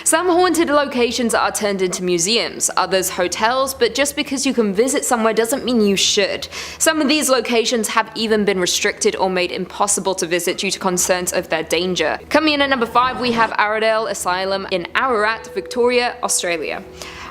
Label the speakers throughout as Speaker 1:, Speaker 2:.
Speaker 1: Some haunted locations are turned into museums, others hotels, but just because you can visit somewhere doesn't mean you should. Some of these locations have even been restricted or made impossible to visit due to concerns of their danger. Coming in at number 5, we have Arundel Asylum in Ararat, Victoria, Australia.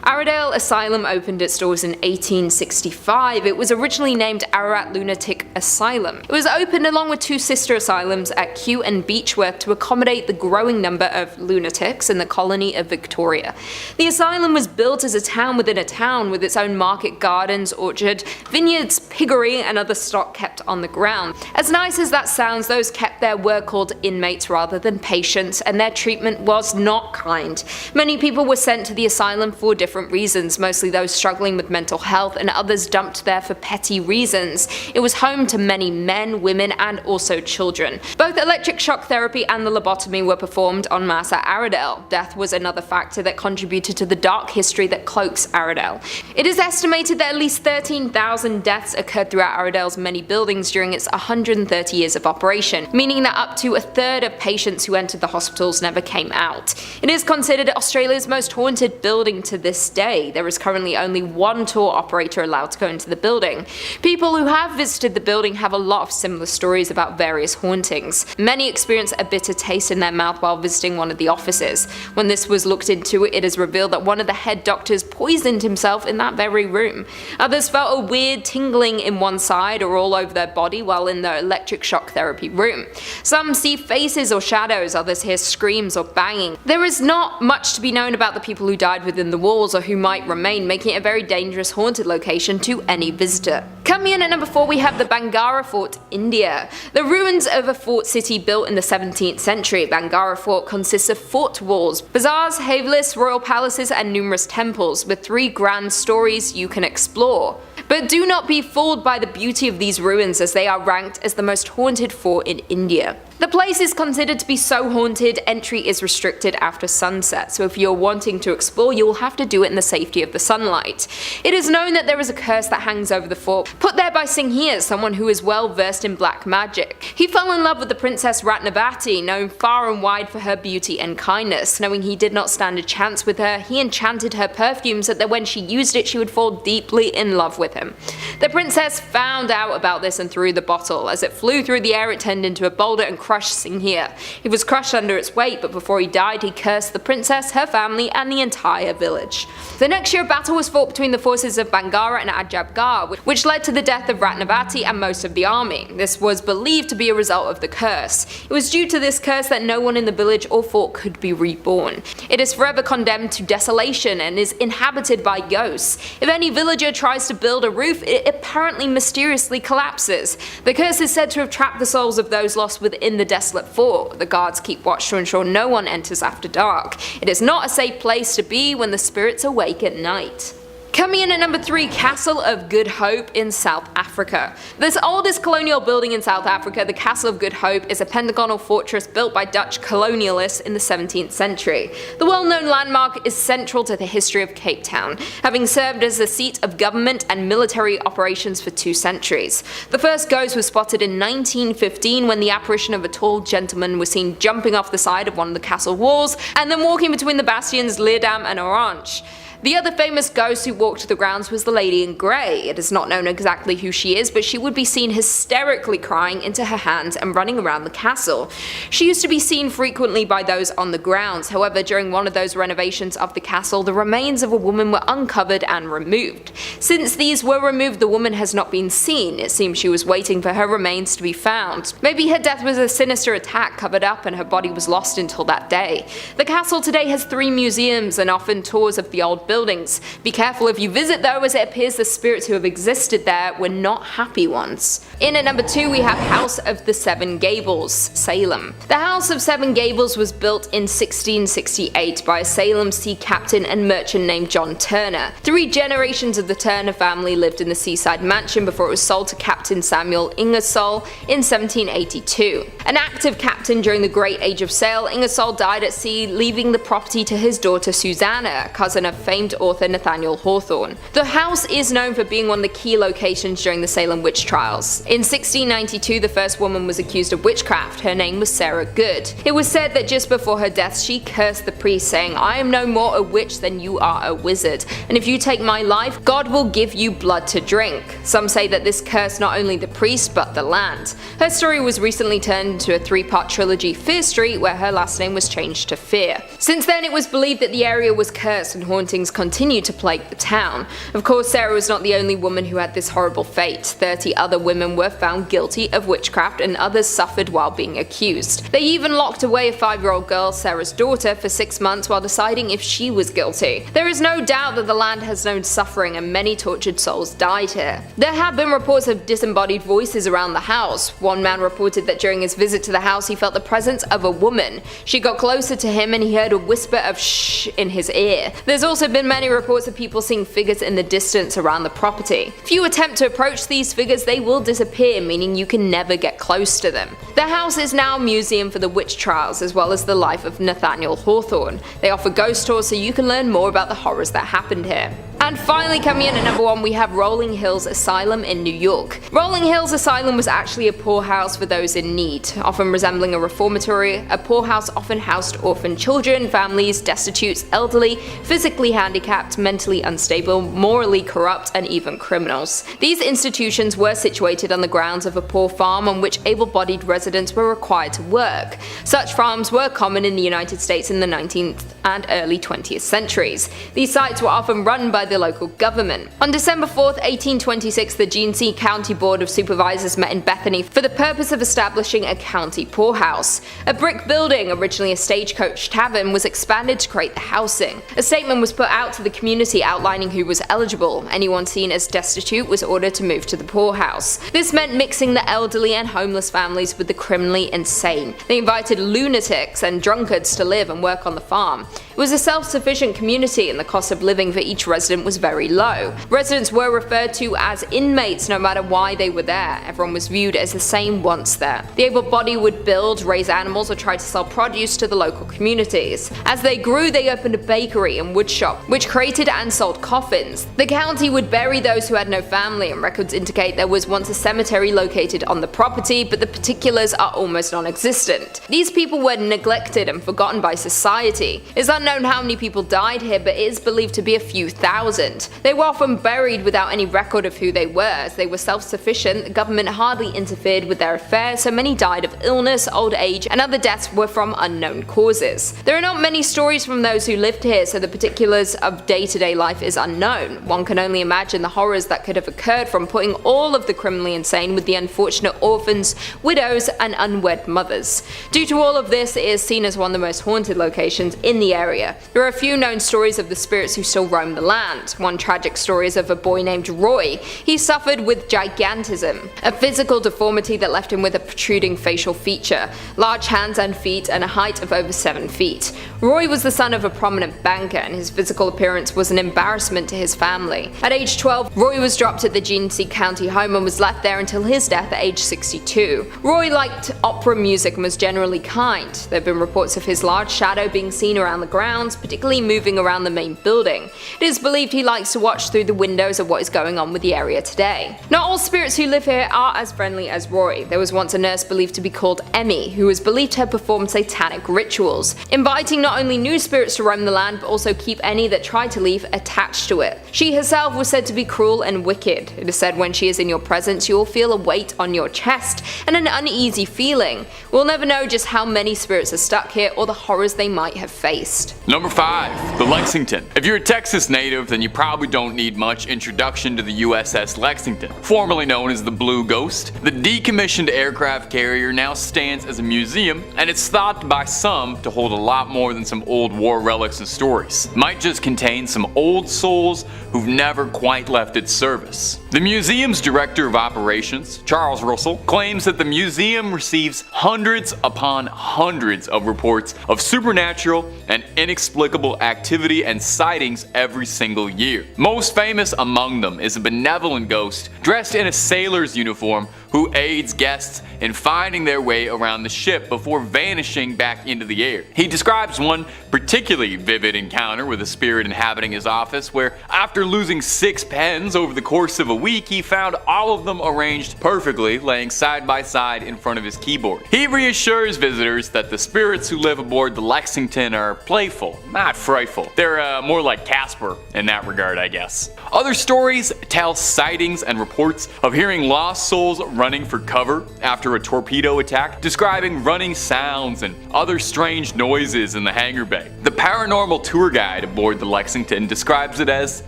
Speaker 1: Arundel Asylum opened its doors in 1865. It was originally named Ararat Lunatic Asylum. It was opened along with 2 sister asylums at Kew and Beechworth to accommodate the growing number of lunatics in the colony of Victoria. The asylum was built as a town within a town, with its own market, gardens, orchard, vineyards, piggery, and other stock kept on the ground. As nice as that sounds, those kept there were called inmates rather than patients, and their treatment was not kind. Many people were sent to the asylum for different reasons, mostly those struggling with mental health, and others dumped there for petty reasons. It was home to many men, women, and also children. Both electric shock therapy and the lobotomy were performed en masse at Arundel. Death was another factor that contributed to the dark history that cloaks Arundel. It is estimated that at least 13,000 deaths occurred throughout Arundel's many buildings during its 130 years of operation, meaning that up to a third of patients who entered the hospitals never came out. It is considered Australia's most haunted building to this day. There is currently only one tour operator allowed to go into the building. People who have visited the building have a lot of similar stories about various hauntings. Many experience a bitter taste in their mouth while visiting one of the offices. When this was looked into, it is revealed that one of the head doctors poisoned himself in that very room. Others felt a weird tingling in one side or all over their body while in the electric shock therapy room. Some see faces or shadows, others hear screams or banging. There is not much to be known about the people who died within the walls or who might remain, making it a very dangerous haunted location to any visitor. Coming in at number 4, we have the Bhangarh Fort, India. The ruins of a fort city built in the 17th century. Bhangarh Fort consists of fort walls, bazaars, havelis, royal palaces, and numerous temples, with 3 grand stories you can explore. But do not be fooled by the beauty of these ruins, as they are ranked as the most haunted fort in India. The place is considered to be so haunted, entry is restricted after sunset, so if you're wanting to explore, you will have to do it in the safety of the sunlight. It is known that there is a curse that hangs over the fort, put there by Singhir, someone who is well versed in black magic. He fell in love with the Princess Ratnavati, known far and wide for her beauty and kindness. Knowing he did not stand a chance with her, he enchanted her perfume so that when she used it, she would fall deeply in love with him. The princess found out about this and threw the bottle. As it flew through the air, it turned into a boulder and crushed Singhir. He was crushed under its weight, but before he died, he cursed the princess, her family, and the entire village. The next year, a battle was fought between the forces of Bhangarh and Ajabgarh, which led to the death of Ratnavati and most of the army. This was believed to be a result of the curse. It was due to this curse that no one in the village or fort could be reborn. It is forever condemned to desolation and is inhabited by ghosts. If any villager tries to build a roof, it apparently mysteriously collapses. The curse is said to have trapped the souls of those lost within the desolate fort. The guards keep watch to ensure no one enters after dark. It is not a safe place to be when the spirits awake at night. Coming in at number 3, Castle of Good Hope in South Africa. This oldest colonial building in South Africa, the Castle of Good Hope, is a pentagonal fortress built by Dutch colonialists in the 17th century. The well-known landmark is central to the history of Cape Town, having served as the seat of government and military operations for 2 centuries. The first ghost was spotted in 1915 when the apparition of a tall gentleman was seen jumping off the side of one of the castle walls and then walking between the bastions Leerdam and Orange. The other famous ghost who walked the grounds was the Lady in Grey. It is not known exactly who she is, but she would be seen hysterically crying into her hands and running around the castle. She used to be seen frequently by those on the grounds. However, during one of those renovations of the castle, the remains of a woman were uncovered and removed. Since these were removed, the woman has not been seen. It seems she was waiting for her remains to be found. Maybe her death was a sinister attack covered up and her body was lost until that day. The castle today has 3 museums and often tours of the old buildings. Be careful if you visit though, as it appears the spirits who have existed there were not happy ones. In at number 2, we have House of the Seven Gables, Salem. The House of Seven Gables was built in 1668 by a Salem sea captain and merchant named John Turner. 3 generations of the Turner family lived in the seaside mansion before it was sold to Captain Samuel Ingersoll in 1782. An active captain during the Great Age of Sail, Ingersoll died at sea, leaving the property to his daughter Susanna, a cousin of famous famed author Nathaniel Hawthorne. The house is known for being one of the key locations during the Salem witch trials. In 1692, the first woman was accused of witchcraft. Her name was Sarah Good. It was said that just before her death, she cursed the priest, saying, "I am no more a witch than you are a wizard, and if you take my life, God will give you blood to drink." Some say that this cursed not only the priest, but the land. Her story was recently turned into a 3-part trilogy, Fear Street, where her last name was changed to Fear. Since then, it was believed that the area was cursed and hauntings continued to plague the town. Of course, Sarah was not the only woman who had this horrible fate. 30 other women were found guilty of witchcraft and others suffered while being accused. They even locked away a 5-year-old girl, Sarah's daughter, for 6 months while deciding if she was guilty. There is no doubt that the land has known suffering and many tortured souls died here. There have been reports of disembodied voices around the house. One man reported that during his visit to the house he felt the presence of a woman. She got closer to him and he heard a whisper of shh in his ear. There's also been many reports of people seeing figures in the distance around the property. If you attempt to approach these figures, they will disappear, meaning you can never get close to them. The house is now a museum for the witch trials as well as the life of Nathaniel Hawthorne. They offer ghost tours so you can learn more about the horrors that happened here. And finally, coming in at number 1, we have Rolling Hills Asylum in New York. Rolling Hills Asylum was actually a poorhouse for those in need. Often resembling a reformatory, a poorhouse often housed orphan children, families, destitutes, elderly, physically handicapped, mentally unstable, morally corrupt, and even criminals. These institutions were situated on the grounds of a poor farm on which able-bodied residents were required to work. Such farms were common in the United States in the 19th and early 20th centuries. These sites were often run by the local government. On December 4, 1826, the Genesee County Board of Supervisors met in Bethany for the purpose of establishing a county poorhouse. A brick building, originally a stagecoach tavern, was expanded to create the housing. A statement was put out to the community outlining who was eligible. Anyone seen as destitute was ordered to move to the poorhouse. This meant mixing the elderly and homeless families with the criminally insane. They invited lunatics and drunkards to live and work on the farm. It was a self-sufficient community and the cost of living for each resident was very low. Residents were referred to as inmates no matter why they were there. Everyone was viewed as the same once there. The able-bodied would build, raise animals, or try to sell produce to the local communities. As they grew, they opened a bakery and wood shop, which created and sold coffins. The county would bury those who had no family, and records indicate there was once a cemetery located on the property, but the particulars are almost non-existent. These people were neglected and forgotten by society. It's unknown how many people died here, but it is believed to be a few thousand. They were often buried without any record of who they were. As they were self-sufficient, the government hardly interfered with their affairs, so many died of illness, old age, and other deaths were from unknown causes. There are not many stories from those who lived here, so the particulars of day-to-day life is unknown. One can only imagine the horrors that could have occurred from putting all of the criminally insane with the unfortunate orphans, widows, and unwed mothers. Due to all of this, it is seen as one of the most haunted locations in the area. There are a few known stories of the spirits who still roam the land. One tragic story is of a boy named Roy. He suffered with gigantism, a physical deformity that left him with a protruding facial feature, large hands and feet, and a height of over 7 feet. Roy was the son of a prominent banker, and his physical appearance was an embarrassment to his family. At age 12, Roy was dropped at the Genesee County home and was left there until his death at age 62. Roy liked opera music and was generally kind. There have been reports of his large shadow being seen around the grounds, particularly moving around the main building. It is believed he likes to watch through the windows of what is going on with the area today. Not all spirits who live here are as friendly as Roy. There was once a nurse believed to be called Emmy, who was believed to have performed satanic rituals, inviting not only new spirits to roam the land but also keep any that tried to leave attached to it. She herself was said to be cruel and wicked. It is said when she is in your presence you will feel a weight on your chest and an uneasy feeling. We'll never know just how many spirits are stuck here or the horrors they might have faced.
Speaker 2: Number 5. The Lexington. If you're a Texas native, then you probably don't need much introduction to the USS Lexington. Formerly known as the Blue Ghost, the decommissioned aircraft carrier now stands as a museum, and it's thought by some to hold a lot more than some old war relics and stories. It might just contain some old souls who've never quite left its service. The museum's director of operations, Charles Russell, claims that the museum receives hundreds upon hundreds of reports of supernatural and inexplicable activity and sightings every single year. Most famous among them is a benevolent ghost dressed in a sailor's uniform who aids guests in finding their way around the ship before vanishing back into the air. He describes one one particularly vivid encounter with a spirit inhabiting his office where, after losing 6 pens over the course of a week, he found all of them arranged perfectly, laying side by side in front of his keyboard. He reassures visitors that the spirits who live aboard the Lexington are playful, not frightful. They're more like Casper in that regard, I guess. Other stories tell sightings and reports of hearing lost souls running for cover after a torpedo attack, describing running sounds and other strange noises in the hangar bay. The paranormal tour guide aboard the Lexington describes it as,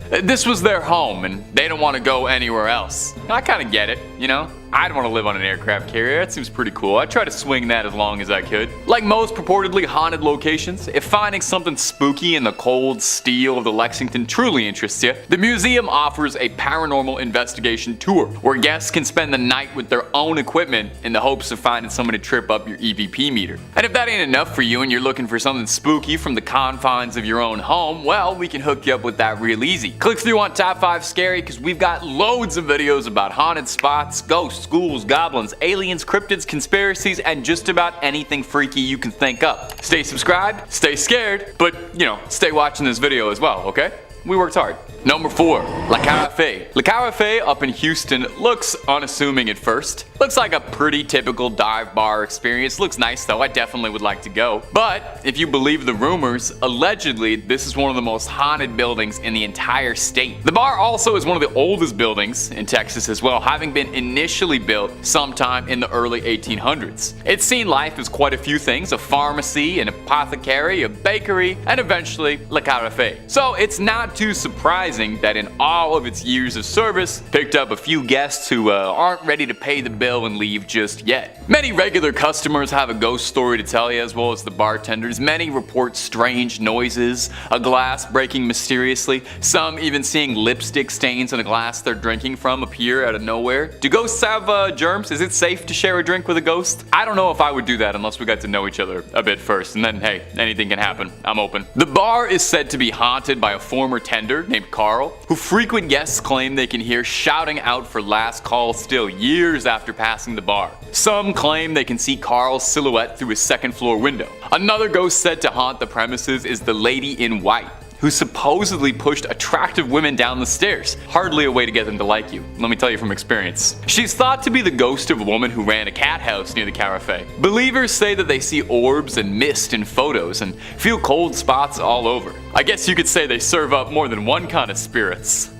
Speaker 2: this was their home and they don't want to go anywhere else. I kind of get it, you know? I'd want to live on an aircraft carrier, that seems pretty cool. I'd try to swing that as long as I could. Like most purportedly haunted locations, if finding something spooky in the cold steel of the Lexington truly interests you, the museum offers a paranormal investigation tour, where guests can spend the night with their own equipment in the hopes of finding someone to trip up your EVP meter. And if that ain't enough for you and you're looking for something spooky from the confines of your own home, well, we can hook you up with that real easy. Click through on Top 5 Scary, because we've got loads of videos about haunted spots, ghosts, ghouls, goblins, aliens, cryptids, conspiracies, and just about anything freaky you can think up. Stay subscribed, stay scared, but, you know, stay watching this video as well, okay? We worked hard. Number 4. La Carafe. La Carafe up in Houston looks unassuming at first. Looks like a pretty typical dive bar experience. Looks nice though, I definitely would like to go. But if you believe the rumors, allegedly this is one of the most haunted buildings in the entire state. The bar also is one of the oldest buildings in Texas as well, having been initially built sometime in the early 1800s. It's seen life as quite a few things: a pharmacy, an apothecary, a bakery, and eventually La Carafe. So it's not too surprising that in all of its years of service, picked up a few guests who aren't ready to pay the bill and leave just yet. Many regular customers have a ghost story to tell you, as well as the bartenders. Many report strange noises, a glass breaking mysteriously, some even seeing lipstick stains on a glass they're drinking from appear out of nowhere. Do ghosts have germs? Is it safe to share a drink with a ghost? I don't know if I would do that unless we got to know each other a bit first, and then hey, anything can happen. I'm open. The bar is said to be haunted by a former tender named Carl, who frequent guests claim they can hear shouting out for last call still years after passing the bar. Some claim they can see Carl's silhouette through his second-floor window. Another ghost said to haunt the premises is the Lady in White, who supposedly pushed attractive women down the stairs. Hardly a way to get them to like you, let me tell you from experience. She's thought to be the ghost of a woman who ran a cat house near the Carafe. Believers say that they see orbs and mist in photos and feel cold spots all over. I guess you could say they serve up more than one kind of spirits.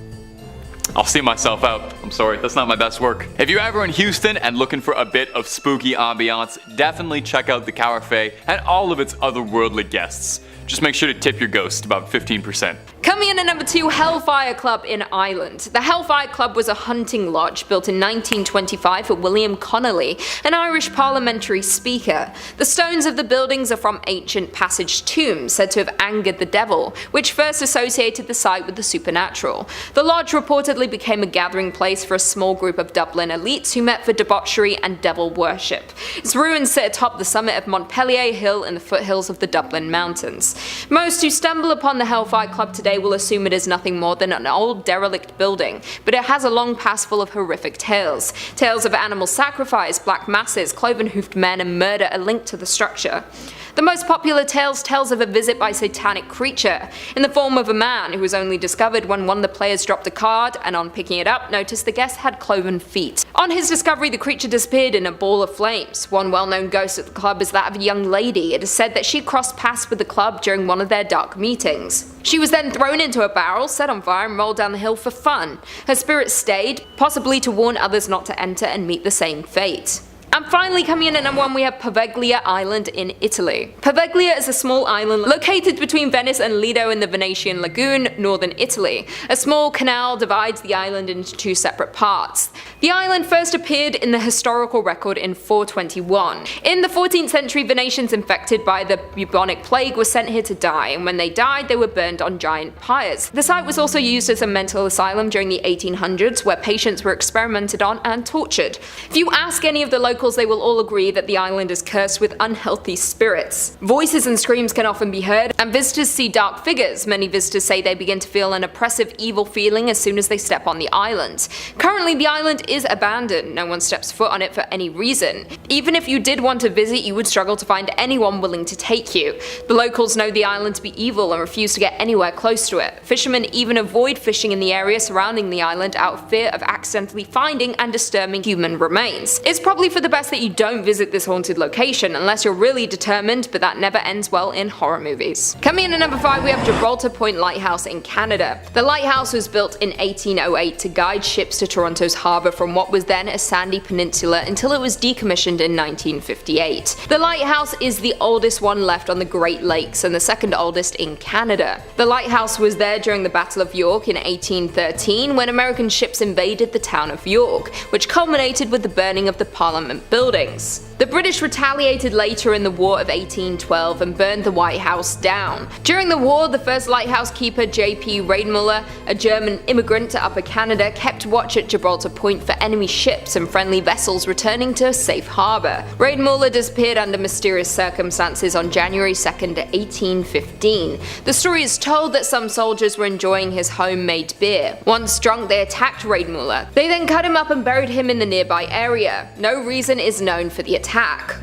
Speaker 2: I'll see myself out. I'm sorry, that's not my best work. If you're ever in Houston and looking for a bit of spooky ambiance, definitely check out the Carafe and all of its otherworldly guests. Just make sure to tip your ghost about 15%.
Speaker 1: Coming in at number 2, Hellfire Club in Ireland. The Hellfire Club was a hunting lodge built in 1925 for William Connolly, an Irish parliamentary speaker. The stones of the buildings are from ancient passage tombs said to have angered the devil, which first associated the site with the supernatural. The lodge reportedly became a gathering place for a small group of Dublin elites who met for debauchery and devil worship. Its ruins sit atop the summit of Montpellier Hill in the foothills of the Dublin Mountains. Most who stumble upon the Hellfire Club today will assume it is nothing more than an old derelict building, but it has a long past full of horrific tales. Tales of animal sacrifice, black masses, cloven-hoofed men, and murder are linked to the structure. The most popular tales tells of a visit by a satanic creature, in the form of a man who was only discovered when one of the players dropped a card and on picking it up noticed the guest had cloven feet. On his discovery, the creature disappeared in a ball of flames. One well-known ghost at the club is that of a young lady. It is said that she crossed paths with the club during one of their dark meetings. She was then thrown into a barrel, set on fire, and rolled down the hill for fun. Her spirit stayed, possibly to warn others not to enter and meet the same fate. And finally, coming in at number 1, we have Poviglia Island in Italy. Poviglia is a small island located between Venice and Lido in the Venetian lagoon, northern Italy. A small canal divides the island into 2 separate parts. The island first appeared in the historical record in 421. In the 14th century, Venetians infected by the bubonic plague were sent here to die, and when they died, they were burned on giant pyres. The site was also used as a mental asylum during the 1800s, where patients were experimented on and tortured. If you ask any of the local locals, they will all agree that the island is cursed with unhealthy spirits. Voices and screams can often be heard, and visitors see dark figures. Many visitors say they begin to feel an oppressive, evil feeling as soon as they step on the island. Currently, the island is abandoned. No one steps foot on it for any reason. Even if you did want to visit, you would struggle to find anyone willing to take you. The locals know the island to be evil and refuse to get anywhere close to it. Fishermen even avoid fishing in the area surrounding the island out of fear of accidentally finding and disturbing human remains. It's probably for the best that you don't visit this haunted location unless you're really determined, but that never ends well in horror movies. Coming in at number 5, we have Gibraltar Point Lighthouse in Canada. The lighthouse was built in 1808 to guide ships to Toronto's harbour from what was then a sandy peninsula until it was decommissioned in 1958. The lighthouse is the oldest one left on the Great Lakes and the second oldest in Canada. The lighthouse was there during the Battle of York in 1813 when American ships invaded the town of York, which culminated with the burning of the Parliament buildings. The British retaliated later in the War of 1812 and burned the White House down. During the war, the first lighthouse keeper, J.P. Reidmuller, a German immigrant to Upper Canada, kept watch at Gibraltar Point for enemy ships and friendly vessels returning to a safe harbour. Reidmuller disappeared under mysterious circumstances on January 2, 1815. The story is told that some soldiers were enjoying his homemade beer. Once drunk, they attacked Reidmuller. They then cut him up and buried him in the nearby area. No reason is known for the attack.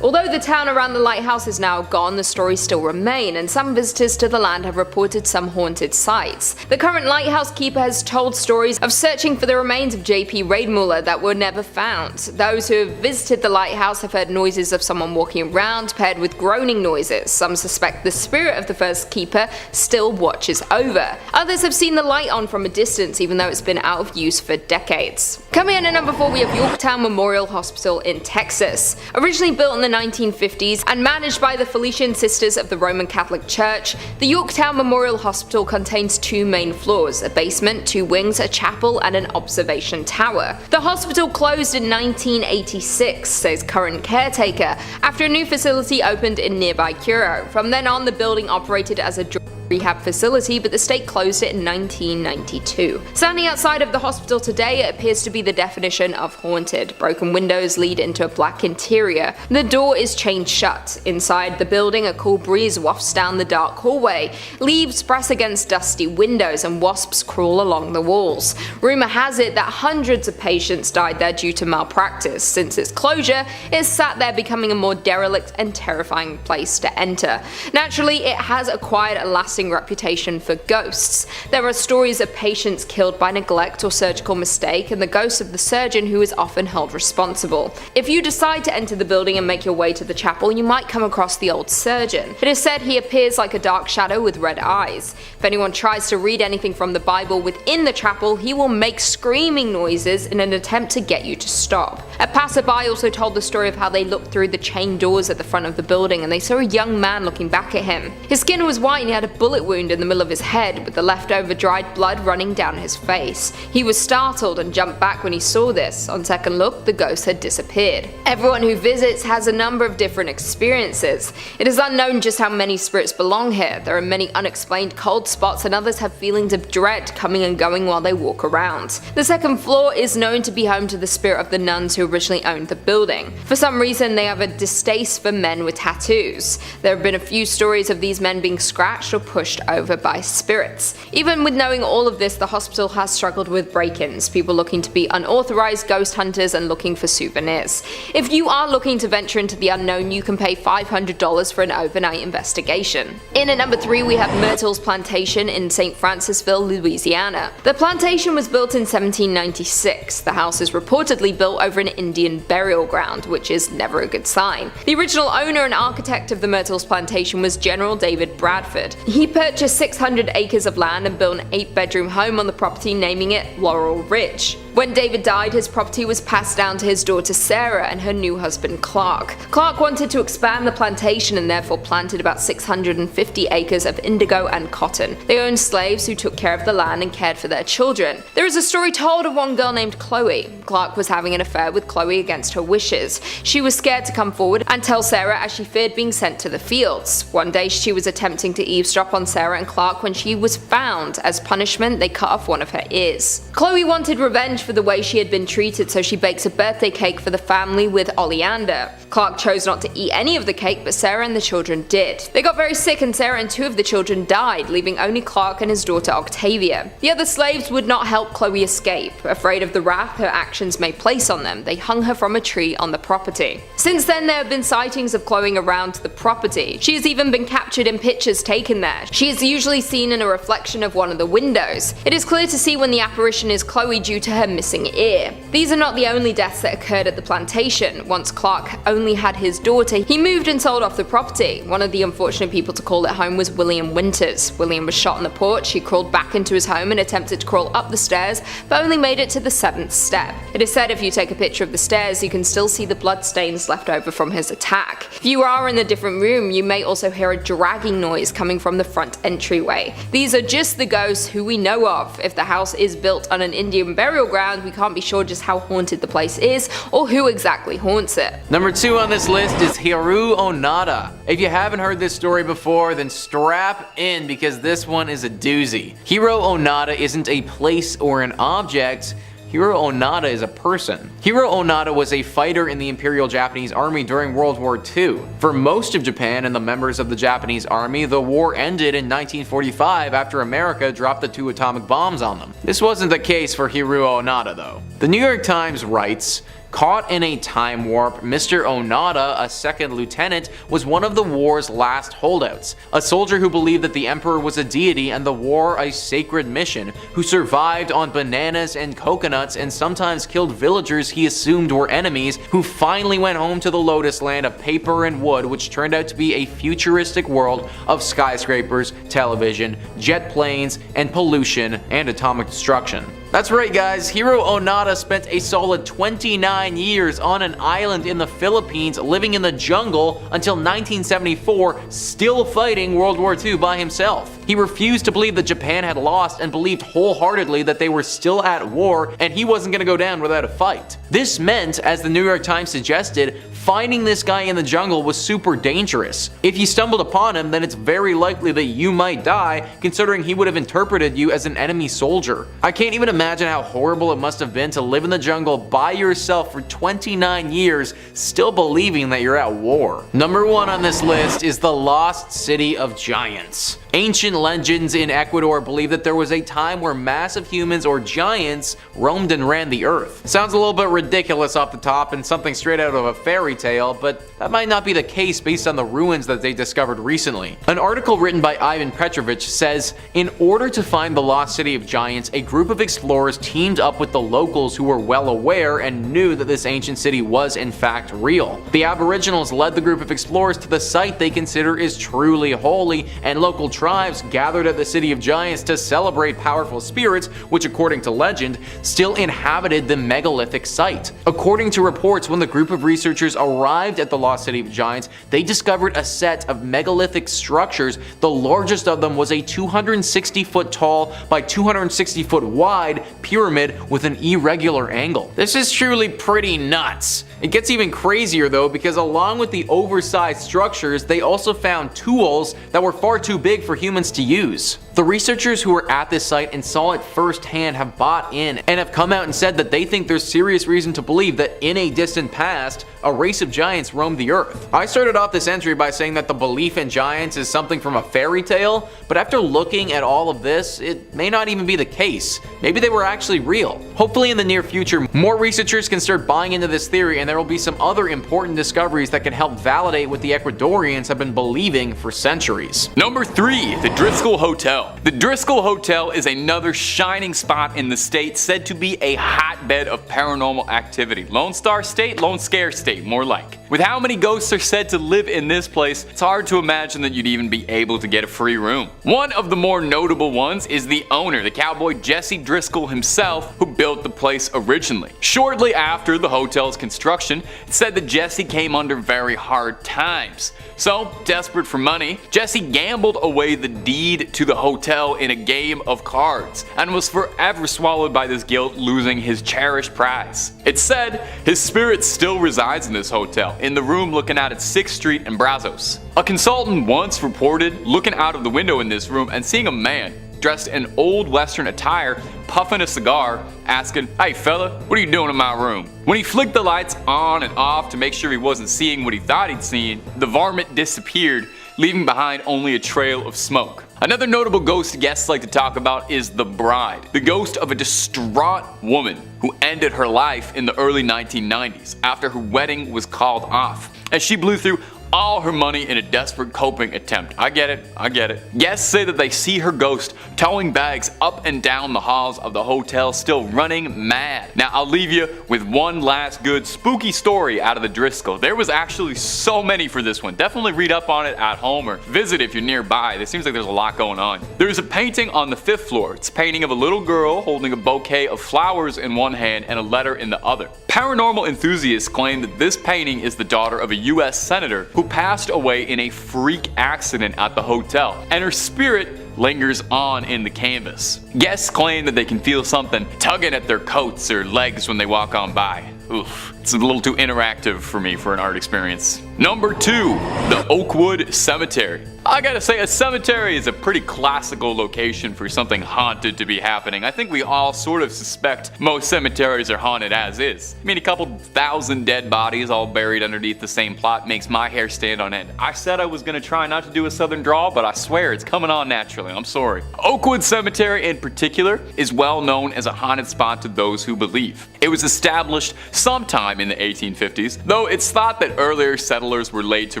Speaker 1: Although the town around the lighthouse is now gone, the stories still remain, and some visitors to the land have reported some haunted sites. The current lighthouse keeper has told stories of searching for the remains of J.P. Reidmuller that were never found. Those who have visited the lighthouse have heard noises of someone walking around, paired with groaning noises. Some suspect the spirit of the first keeper still watches over. Others have seen the light on from a distance, even though it's been out of use for decades. Coming in at number 4, we have Yorktown Memorial Hospital in Texas. Originally built in the 1950s and managed by the Felician Sisters of the Roman Catholic Church, the Yorktown Memorial Hospital contains 2 main floors, a basement, 2 wings, a chapel, and an observation tower. The hospital closed in 1986, says current caretaker, after a new facility opened in nearby Curio. From then on, the building operated as a rehab facility, but the state closed it in 1992. Standing outside of the hospital today, it appears to be the definition of haunted. Broken windows lead into a black interior. The door is chained shut. Inside the building, a cool breeze wafts down the dark hallway. Leaves press against dusty windows and wasps crawl along the walls. Rumor has it that hundreds of patients died there due to malpractice. Since its closure, it's sat there becoming a more derelict and terrifying place to enter. Naturally, it has acquired a lasting reputation for ghosts. There are stories of patients killed by neglect or surgical mistake, and the ghost of the surgeon who is often held responsible. If you decide to enter the building and make your way to the chapel, you might come across the old surgeon. It is said he appears like a dark shadow with red eyes. If anyone tries to read anything from the Bible within the chapel, he will make screaming noises in an attempt to get you to stop. A passerby also told the story of how they looked through the chain doors at the front of the building and they saw a young man looking back at him. His skin was white and he had a bullet wound in the middle of his head with the leftover dried blood running down his face. He was startled and jumped back when he saw this. On second look, the ghost had disappeared. Everyone who visits has a number of different experiences. It is unknown just how many spirits belong here. There are many unexplained cold spots and others have feelings of dread coming and going while they walk around. The second floor is known to be home to the spirit of the nuns who originally owned the building. For some reason, they have a distaste for men with tattoos. There have been a few stories of these men being scratched or pushed over by spirits. Even with knowing all of this, the hospital has struggled with break-ins, people looking to be unauthorized ghost hunters and looking for souvenirs. If you are looking to venture into the unknown, you can pay $500 for an overnight investigation. In at number 3, we have Myrtle's Plantation in St. Francisville, Louisiana. The plantation was built in 1796. The house is reportedly built over an Indian burial ground, which is never a good sign. The original owner and architect of the Myrtle's Plantation was General David Bradford. He purchased 600 acres of land and built an 8-bedroom home on the property, naming it Laurel Ridge. When David died, his property was passed down to his daughter Sarah and her new husband Clark. Clark wanted to expand the plantation and therefore planted about 650 acres of indigo and cotton. They owned slaves who took care of the land and cared for their children. There is a story told of one girl named Chloe. Clark was having an affair with Chloe against her wishes. She was scared to come forward and tell Sarah as she feared being sent to the fields. One day she was attempting to eavesdrop on Sarah and Clark when she was found. As punishment, they cut off one of her ears. Chloe wanted revenge for the way she had been treated, so she bakes a birthday cake for the family with oleander. Clark chose not to eat any of the cake, but Sarah and the children did. They got very sick and Sarah and 2 of the children died, leaving only Clark and his daughter Octavia. The other slaves would not help Chloe escape. Afraid of the wrath her actions may place on them, they hung her from a tree on the property. Since then, there have been sightings of Chloe around the property. She has even been captured in pictures taken there. She is usually seen in a reflection of one of the windows. It is clear to see when the apparition is Chloe due to her missing ear. These are not the only deaths that occurred at the plantation. Once Clark only had his daughter, he moved and sold off the property. One of the unfortunate people to call it home was William Winters. William was shot on the porch. He crawled back into his home and attempted to crawl up the stairs, but only made it to the 7th step. It is said if you take a picture of the stairs, you can still see the bloodstains left over from his attack. If you are in a different room, you may also hear a dragging noise coming from the front entryway. These are just the ghosts who we know of. If the house is built on an Indian burial ground, we can't be sure just how haunted the place is or who exactly haunts it.
Speaker 3: Number 2 on this list is Hiru Onada. If you haven't heard this story before, then strap in because this one is a doozy. Hiro Onada isn't a place or an object. Hiro Onada is a person. Hiro Onada was a fighter in the Imperial Japanese Army during World War II. For most of Japan and the members of the Japanese Army, the war ended in 1945 after America dropped the 2 atomic bombs on them. This wasn't the case for Hiro Onada though. The New York Times writes, "Caught in a time warp, Mr. Onada, a 2nd lieutenant, was one of the war's last holdouts. A soldier who believed that the emperor was a deity and the war a sacred mission, who survived on bananas and coconuts and sometimes killed villagers he assumed were enemies, who finally went home to the lotus land of paper and wood, which turned out to be a futuristic world of skyscrapers, television, jet planes, and pollution and atomic destruction." That's right guys, Hiro Onada spent a solid 29 years on an island in the Philippines living in the jungle until 1974, still fighting World War II by himself. He refused to believe that Japan had lost and believed wholeheartedly that they were still at war and he wasn't going to go down without a fight. This meant, as the New York Times suggested, finding this guy in the jungle was super dangerous. If you stumbled upon him, then it's very likely that you might die, considering he would have interpreted you as an enemy soldier. I can't even imagine how horrible it must have been to live in the jungle by yourself for 29 years, still believing that you're at war. Number 1 on this list is the Lost City of Giants. Ancient legends in Ecuador believe that there was a time where massive humans or giants roamed and ran the earth. Sounds a little bit ridiculous off the top and something straight out of a fairy tale, but that might not be the case based on the ruins that they discovered recently. An article written by Ivan Petrovich says, in order to find the lost city of giants, a group of explorers teamed up with the locals who were well aware and knew that this ancient city was in fact real. The Aboriginals led the group of explorers to the site they consider is truly holy, and local tribes gathered at the city of giants to celebrate powerful spirits which, according to legend, still inhabited the megalithic site. According to reports, when the group of researchers arrived at the lost city of giants, they discovered a set of megalithic structures. The largest of them was a 260 foot tall by 260 foot wide pyramid with an irregular angle. This is truly pretty nuts. It gets even crazier though, because along with the oversized structures, they also found tools that were far too big for humans to use. The researchers who were at this site and saw it firsthand have bought in and have come out and said that they think there's serious reason to believe that in a distant past, a race of giants roamed the earth. I started off this entry by saying that the belief in giants is something from a fairy tale, but after looking at all of this, it may not even be the case. Maybe they were actually real. Hopefully in the near future, more researchers can start buying into this theory and there will be some other important discoveries that can help validate what the Ecuadorians have been believing for centuries.
Speaker 2: Number 3, the Driscoll Hotel. The Driscoll Hotel is another shining spot in the state, said to be a hotbed of paranormal activity. Lone Star State, Lone Scare State, more like. With how many ghosts are said to live in this place, it's hard to imagine that you'd even be able to get a free room. One of the more notable ones is the owner, the cowboy Jesse Driscoll himself, who built the place originally. Shortly after the hotel's construction, it said that Jesse came under very hard times. So, desperate for money, Jesse gambled away the deed to the hotel in a game of cards, and was forever swallowed by this guilt, losing his cherished prize. It's said his spirit still resides in this hotel, in the room looking out at 6th Street and Brazos. A consultant once reported looking out of the window in this room and seeing a man dressed in old western attire, puffing a cigar, asking, "Hey fella, what are you doing in my room?" When he flicked the lights on and off to make sure he wasn't seeing what he thought he'd seen, the varmint disappeared, leaving behind only a trail of smoke. Another notable ghost guests like to talk about is the Bride, the ghost of a distraught woman who ended her life in the early 1990s after her wedding was called off, as she blew through all her money in a desperate coping attempt. I get it. Guests say that they see her ghost towing bags up and down the halls of the hotel, still running mad. Now I'll leave you with one last good spooky story out of the Driscoll. There was actually so many for this one. Definitely read up on it at home or visit if you're nearby. It seems like there's a lot going on. There's a painting on the 5th floor. It's a painting of a little girl holding a bouquet of flowers in one hand and a letter in the other. Paranormal enthusiasts claim that this painting is the daughter of a US senator who passed away in a freak accident at the hotel, and her spirit lingers on in the canvas. Guests claim that they can feel something tugging at their coats or legs when they walk on by. Oof, it's a little too interactive for me for an art experience. Number 2, the Oakwood Cemetery. I gotta say, a cemetery is a pretty classical location for something haunted to be happening. I think we all sort of suspect most cemeteries are haunted as is. I mean, a couple thousand dead bodies all buried underneath the same plot makes my hair stand on end. I said I was gonna try not to do a southern drawl, but I swear it's coming on naturally. I'm sorry. Oakwood Cemetery in particular is well known as a haunted spot to those who believe. It was established sometime in the 1850s, though it's thought that earlier settlers were laid to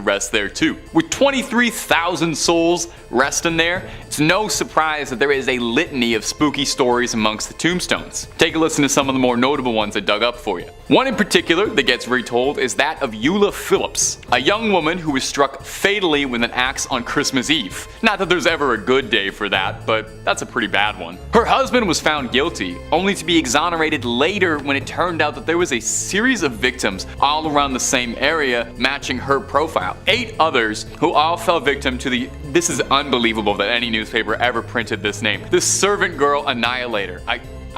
Speaker 2: rest there too. With 23,000 souls resting there, it's no surprise that there is a litany of spooky stories amongst the tombstones. Take a listen to some of the more notable ones I dug up for you. One in particular that gets retold is that of Eula Phillips, a young woman who was struck fatally with an axe on Christmas Eve. Not that there's ever a good day for that, but that's a pretty bad one. Her husband was found guilty, only to be exonerated later when it turned out that there was a series of victims all around the same area matching her profile. 8 others who all fell victim to this is unbelievable that any newspaper ever printed this name, the Servant Girl Annihilator.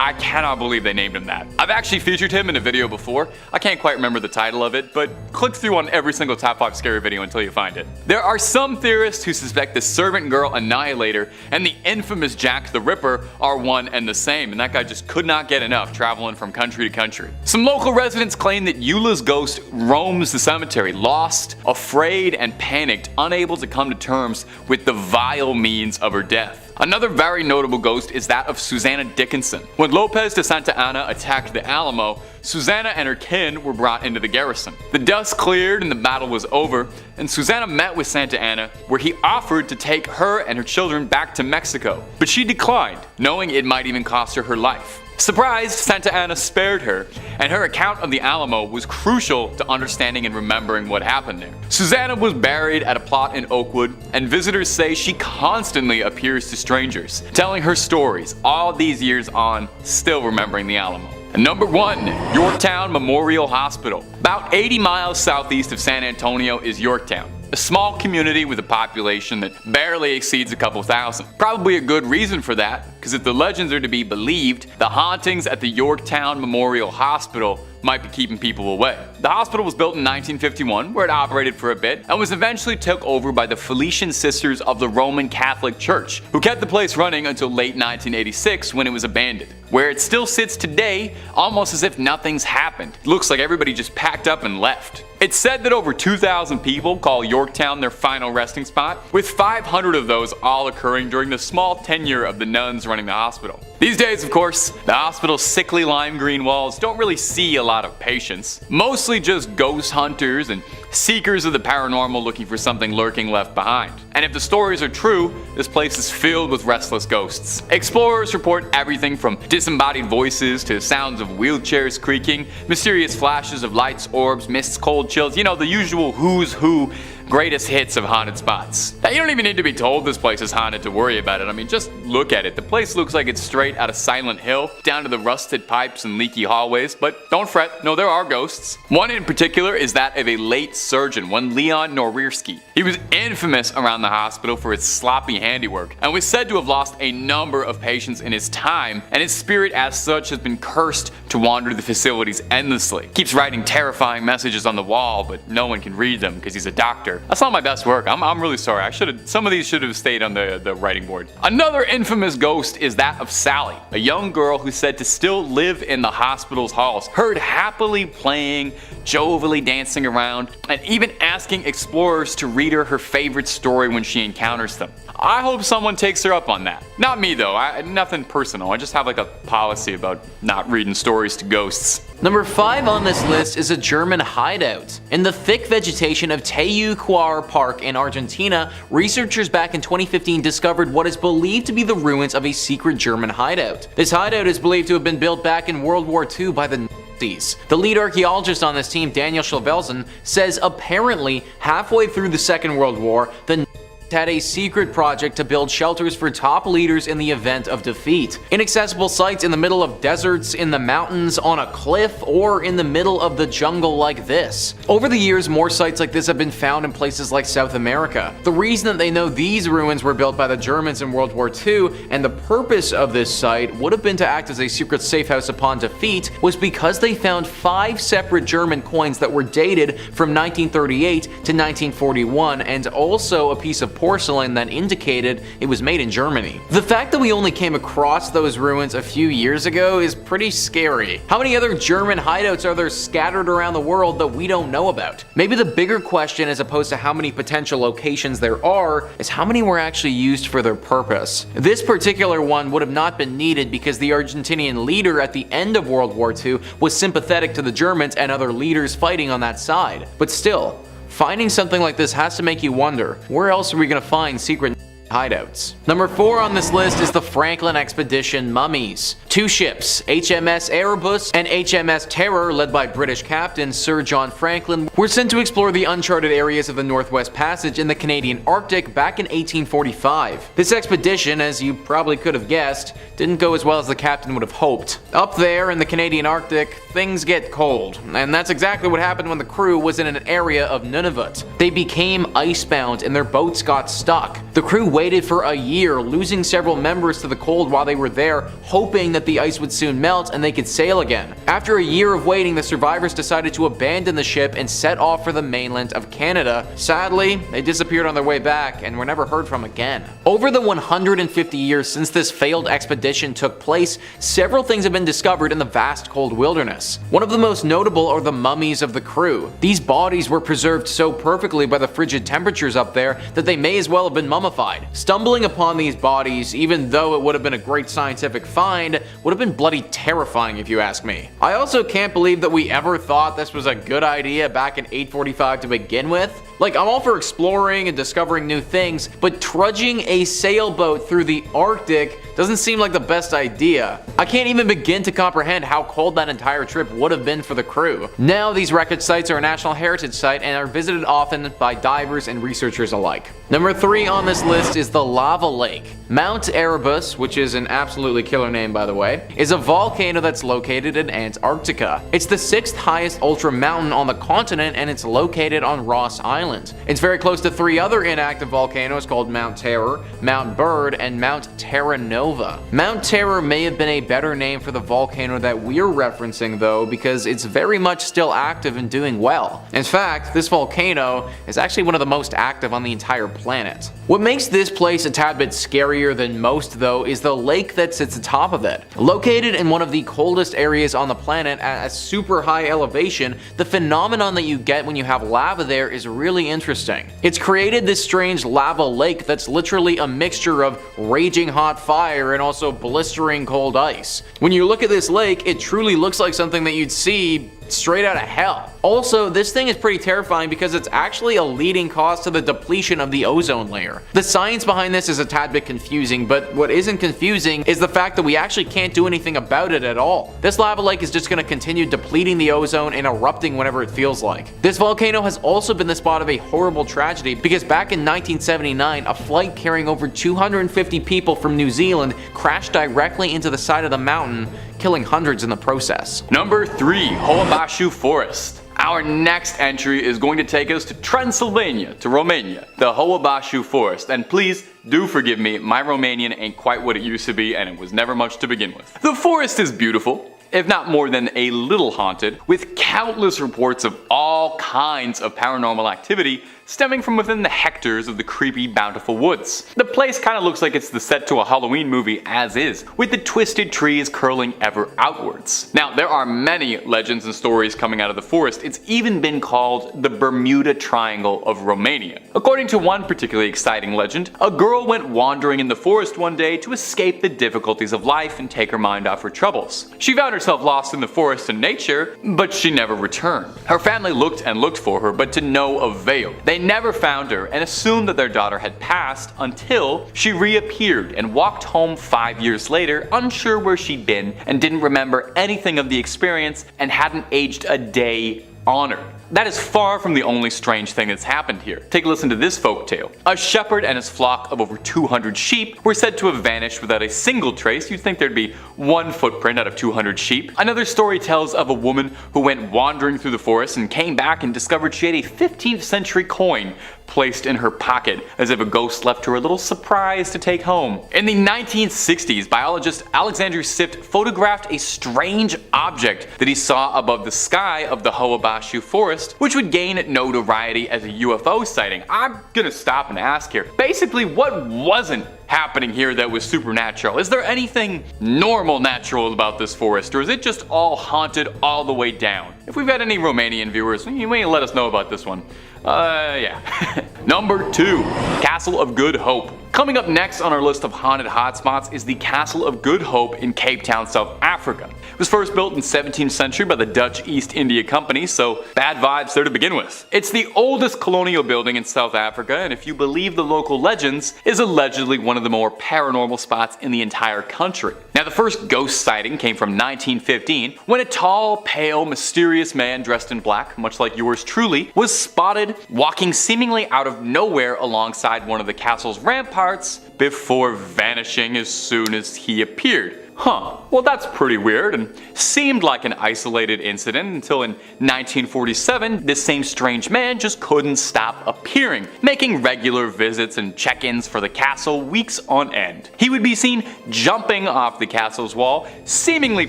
Speaker 2: I cannot believe they named him that. I've actually featured him in a video before. I can't quite remember the title of it, but click through on every single top 5 scary video until you find it. There are some theorists who suspect the Servant Girl Annihilator and the infamous Jack the Ripper are one and the same, and that guy just could not get enough traveling from country to country. Some local residents claim that Eula's ghost roams the cemetery, lost, afraid, and panicked, unable to come to terms with the vile means of her death. Another very notable ghost is that of Susanna Dickinson. When Lopez de Santa Anna attacked the Alamo, Susanna and her kin were brought into the garrison. The dust cleared and the battle was over, and Susanna met with Santa Anna, where he offered to take her and her children back to Mexico. But she declined, knowing it might even cost her her life. Surprised, Santa Anna spared her, and her account of the Alamo was crucial to understanding and remembering what happened there. Susanna was buried at a plot in Oakwood, and visitors say she constantly appears to strangers, telling her stories all these years on, still remembering the Alamo. And number 1, Yorktown Memorial Hospital. About 80 miles southeast of San Antonio is Yorktown, a small community with a population that barely exceeds a couple thousand. Probably a good reason for that, because if the legends are to be believed, the hauntings at the Yorktown Memorial Hospital might be keeping people away. The hospital was built in 1951, where it operated for a bit, and was eventually took over by the Felician Sisters of the Roman Catholic Church, who kept the place running until late 1986 when it was abandoned. Where it still sits today, almost as if nothing's happened. It looks like everybody just packed up and left. It's said that over 2,000 people call Yorktown their final resting spot, with 500 of those all occurring during the small tenure of the nuns running the hospital. These days, of course, the hospital's sickly lime green walls don't really see a lot of patients. Mostly just ghost hunters and seekers of the paranormal looking for something lurking left behind. And if the stories are true, this place is filled with restless ghosts. Explorers report everything from disembodied voices to sounds of wheelchairs creaking, mysterious flashes of lights, orbs, mists, cold chills, you know, the usual who's who greatest hits of haunted spots. Now, you don't even need to be told this place is haunted to worry about it. I mean, just look at it. The place looks like it's straight out of Silent Hill, down to the rusted pipes and leaky hallways, but don't fret, no, there are ghosts. One in particular is that of a late surgeon, one Leon Norwirski. He was infamous around the hospital for his sloppy handiwork, and was said to have lost a number of patients in his time, and his spirit as such has been cursed to wander the facilities endlessly. Keeps writing terrifying messages on the wall, but no one can read them because he's a doctor. here. That's not my best work. I'm really sorry. Some of these should have stayed on the writing board. Another infamous ghost is that of Sally, a young girl who's said to still live in the hospital's halls, heard happily playing, jovially dancing around, and even asking explorers to read her favorite story when she encounters them. I hope someone takes her up on that. Not me though, nothing personal. I just have like a policy about not reading stories to ghosts.
Speaker 3: Number 5 on this list is a German hideout. In the thick vegetation of Teyucuar Park in Argentina, researchers back in 2015 discovered what is believed to be the ruins of a secret German hideout. This hideout is believed to have been built back in World War II by the Nazis. The lead archaeologist on this team, Daniel Schlevelsen, says apparently halfway through the Second World War, the had a secret project to build shelters for top leaders in the event of defeat. Inaccessible sites in the middle of deserts, in the mountains, on a cliff, or in the middle of the jungle like this. Over the years, more sites like this have been found in places like South America. The reason that they know these ruins were built by the Germans in World War II, and the purpose of this site would have been to act as a secret safe house upon defeat, was because they found 5 separate German coins that were dated from 1938 to 1941, and also a piece of porcelain that indicated it was made in Germany. The fact that we only came across those ruins a few years ago is pretty scary. How many other German hideouts are there scattered around the world that we don't know about? Maybe the bigger question, as opposed to how many potential locations there are, is how many were actually used for their purpose. This particular one would have not been needed because the Argentinian leader at the end of World War II was sympathetic to the Germans and other leaders fighting on that side. But still, finding something like this has to make you wonder, where else are we going to find secret hideouts? Number 4 on this list is the Franklin Expedition mummies. 2 ships, HMS Erebus and HMS Terror, led by British captain Sir John Franklin, were sent to explore the uncharted areas of the Northwest Passage in the Canadian Arctic back in 1845. This expedition, as you probably could have guessed, didn't go as well as the captain would have hoped. Up there in the Canadian Arctic, things get cold, and that's exactly what happened when the crew was in an area of Nunavut. They became icebound and their boats got stuck. The crew waited for a year, losing several members to the cold while they were there, hoping that the ice would soon melt and they could sail again. After a year of waiting, the survivors decided to abandon the ship and set off for the mainland of Canada. Sadly, they disappeared on their way back and were never heard from again. Over the 150 years since this failed expedition took place, several things have been discovered in the vast cold wilderness. One of the most notable are the mummies of the crew. These bodies were preserved so perfectly by the frigid temperatures up there that they may as well have been mummified. Stumbling upon these bodies, even though it would have been a great scientific find, would have been bloody terrifying if you ask me. I also can't believe that we ever thought this was a good idea back in 845 to begin with. Like, I'm all for exploring and discovering new things, but trudging a sailboat through the Arctic doesn't seem like the best idea. I can't even begin to comprehend how cold that entire trip would have been for the crew. Now these wreckage sites are a National Heritage Site and are visited often by divers and researchers alike. Number 3 on this list is the Lava Lake. Mount Erebus, which is an absolutely killer name by the way, is a volcano that's located in Antarctica. It's the 6th highest ultra mountain on the continent and it's located on Ross Island. It's very close to 3 other inactive volcanoes called Mount Terror, Mount Bird, and Mount Terra Nova. Mount Terror may have been a better name for the volcano that we're referencing though, because it's very much still active and doing well. In fact, this volcano is actually one of the most active on the entire planet. What makes this place a tad bit scarier than most though is the lake that sits atop of it. Located in one of the coldest areas on the planet at a super high elevation, the phenomenon that you get when you have lava there is really interesting. It's created this strange lava lake that's literally a mixture of raging hot fire and also blistering cold ice. When you look at this lake, it truly looks like something that you'd see straight out of hell. Also, this thing is pretty terrifying because it's actually a leading cause to the depletion of the ozone layer. The science behind this is a tad bit confusing, but what isn't confusing is the fact that we actually can't do anything about it at all. This lava lake is just going to continue depleting the ozone and erupting whenever it feels like. This volcano has also been the spot of a horrible tragedy because back in 1979, a flight carrying over 250 people from New Zealand crashed directly into the side of the mountain, killing hundreds in the process.
Speaker 2: Number 3, Hoabashu Forest. Our next entry is going to take us to Transylvania, to Romania, the Hoabashu Forest, and please do forgive me, my Romanian ain't quite what it used to be and it was never much to begin with. The forest is beautiful, if not more than a little haunted, with countless reports of all kinds of paranormal activity stemming from within the hectares of the creepy, bountiful woods. The place kind of looks like it's the set to a Halloween movie as is, with the twisted trees curling ever outwards. Now, there are many legends and stories coming out of the forest. It's even been called the Bermuda Triangle of Romania. According to one particularly exciting legend, a girl went wandering in the forest one day to escape the difficulties of life and take her mind off her troubles. She found herself lost in the forest and nature, but she never returned. Her family looked and looked for her, but to no avail. They never found her and assumed that their daughter had passed until she reappeared and walked home 5 years later, unsure where she'd been and didn't remember anything of the experience and hadn't aged a day on her. That is far from the only strange thing that's happened here. Take a listen to this folktale. A shepherd and his flock of over 200 sheep were said to have vanished without a single trace. You'd think there'd be one footprint out of 200 sheep. Another story tells of a woman who went wandering through the forest and came back and discovered she had a 15th century coin placed in her pocket, as if a ghost left her a little surprise to take home. In the 1960s, biologist Alexander Sift photographed a strange object that he saw above the sky of the Hoabashu forest, which would gain notoriety as a UFO sighting. I'm gonna stop and ask here, basically what wasn't happening here that was supernatural? Is there anything normal natural about this forest, or is it just all haunted all the way down? If we've got any Romanian viewers, you may let us know about this one. Yeah. Number 2. Castle of Good Hope. Coming up next on our list of haunted hotspots is the Castle of Good Hope in Cape Town, South Africa. It was first built in the 17th century by the Dutch East India Company, so bad vibes there to begin with. It's the oldest colonial building in South Africa, and if you believe the local legends, is allegedly one of the more paranormal spots in the entire country. Now, the first ghost sighting came from 1915, when a tall, pale, mysterious man dressed in black, much like yours truly, was spotted walking seemingly out of nowhere alongside one of the castle's ramparts before vanishing as soon as he appeared. Well, that's pretty weird and seemed like an isolated incident until in 1947 this same strange man just couldn't stop appearing, making regular visits and check-ins for the castle weeks on end. He would be seen jumping off the castle's wall, seemingly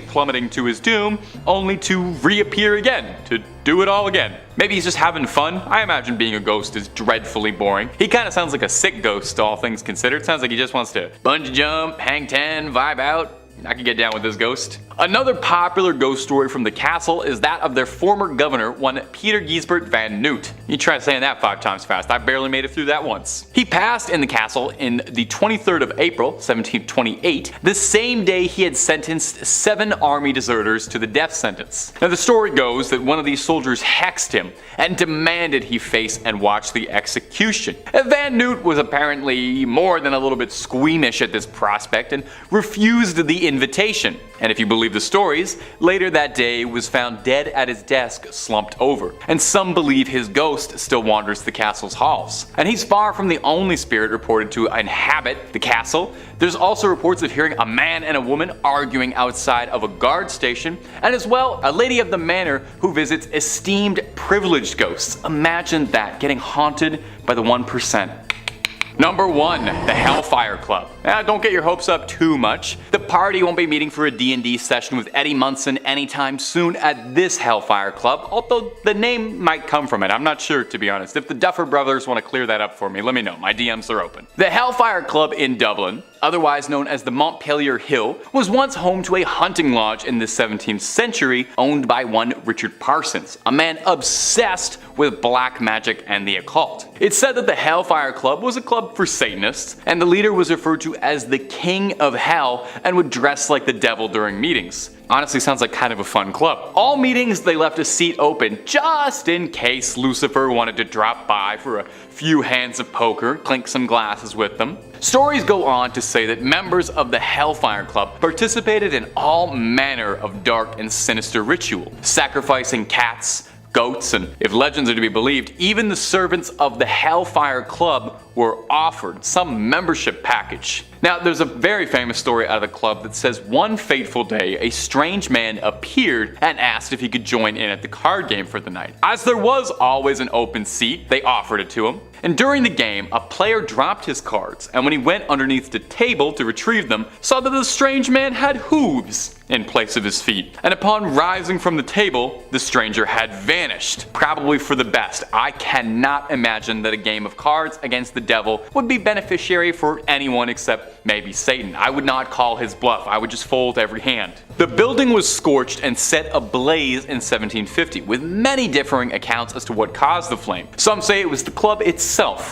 Speaker 2: plummeting to his doom, only to reappear again, to do it all again. Maybe he's just having fun. I imagine being a ghost is dreadfully boring. He kind of sounds like a sick ghost, all things considered. Sounds like he just wants to bungee jump, hang 10, vibe out. I can get down with this ghost. Another popular ghost story from the castle is that of their former governor, one Peter Gijsbert van Noot. You try saying that 5 times fast, I barely made it through that once. He passed in the castle in the 23rd of April, 1728, the same day he had sentenced 7 army deserters to the death sentence. Now the story goes that one of these soldiers hexed him and demanded he face and watch the execution. Van Noot was apparently more than a little bit squeamish at this prospect and refused the invitation. And if you believe the stories, later that day was found dead at his desk, slumped over. And some believe his ghost still wanders the castle's halls. And he's far from the only spirit reported to inhabit the castle. There's also reports of hearing a man and a woman arguing outside of a guard station, and as well, a lady of the manor who visits esteemed privileged ghosts. Imagine that, getting haunted by the 1%. Number 1, the Hellfire Club. Now, don't get your hopes up too much. The party won't be meeting for a D&D session with Eddie Munson anytime soon at this Hellfire Club, although the name might come from it. I'm not sure, to be honest. If the Duffer Brothers want to clear that up for me, let me know. My DMs are open. The Hellfire Club in Dublin, otherwise known as the Montpelier Hill, was once home to a hunting lodge in the 17th century owned by one Richard Parsons, a man obsessed with black magic and the occult. It's said that the Hellfire Club was a club for Satanists, and the leader was referred to as the King of Hell and would dress like the devil during meetings. Honestly, sounds like kind of a fun club. All meetings, they left a seat open just in case Lucifer wanted to drop by for a few hands of poker, clink some glasses with them. Stories go on to say that members of the Hellfire Club participated in all manner of dark and sinister ritual, sacrificing cats, goats, and if legends are to be believed, even the servants of the Hellfire Club were offered some membership package. Now, there's a very famous story out of the club that says one fateful day, a strange man appeared and asked if he could join in at the card game for the night. As there was always an open seat, they offered it to him. And during the game, a player dropped his cards, and when he went underneath the table to retrieve them, saw that the strange man had hooves in place of his feet. And upon rising from the table, the stranger had vanished. Probably for the best. I cannot imagine that a game of cards against the devil would be beneficiary for anyone except maybe Satan. I would not call his bluff. I would just fold every hand. The building was scorched and set ablaze in 1750, with many differing accounts as to what caused the flame. Some say it was the club itself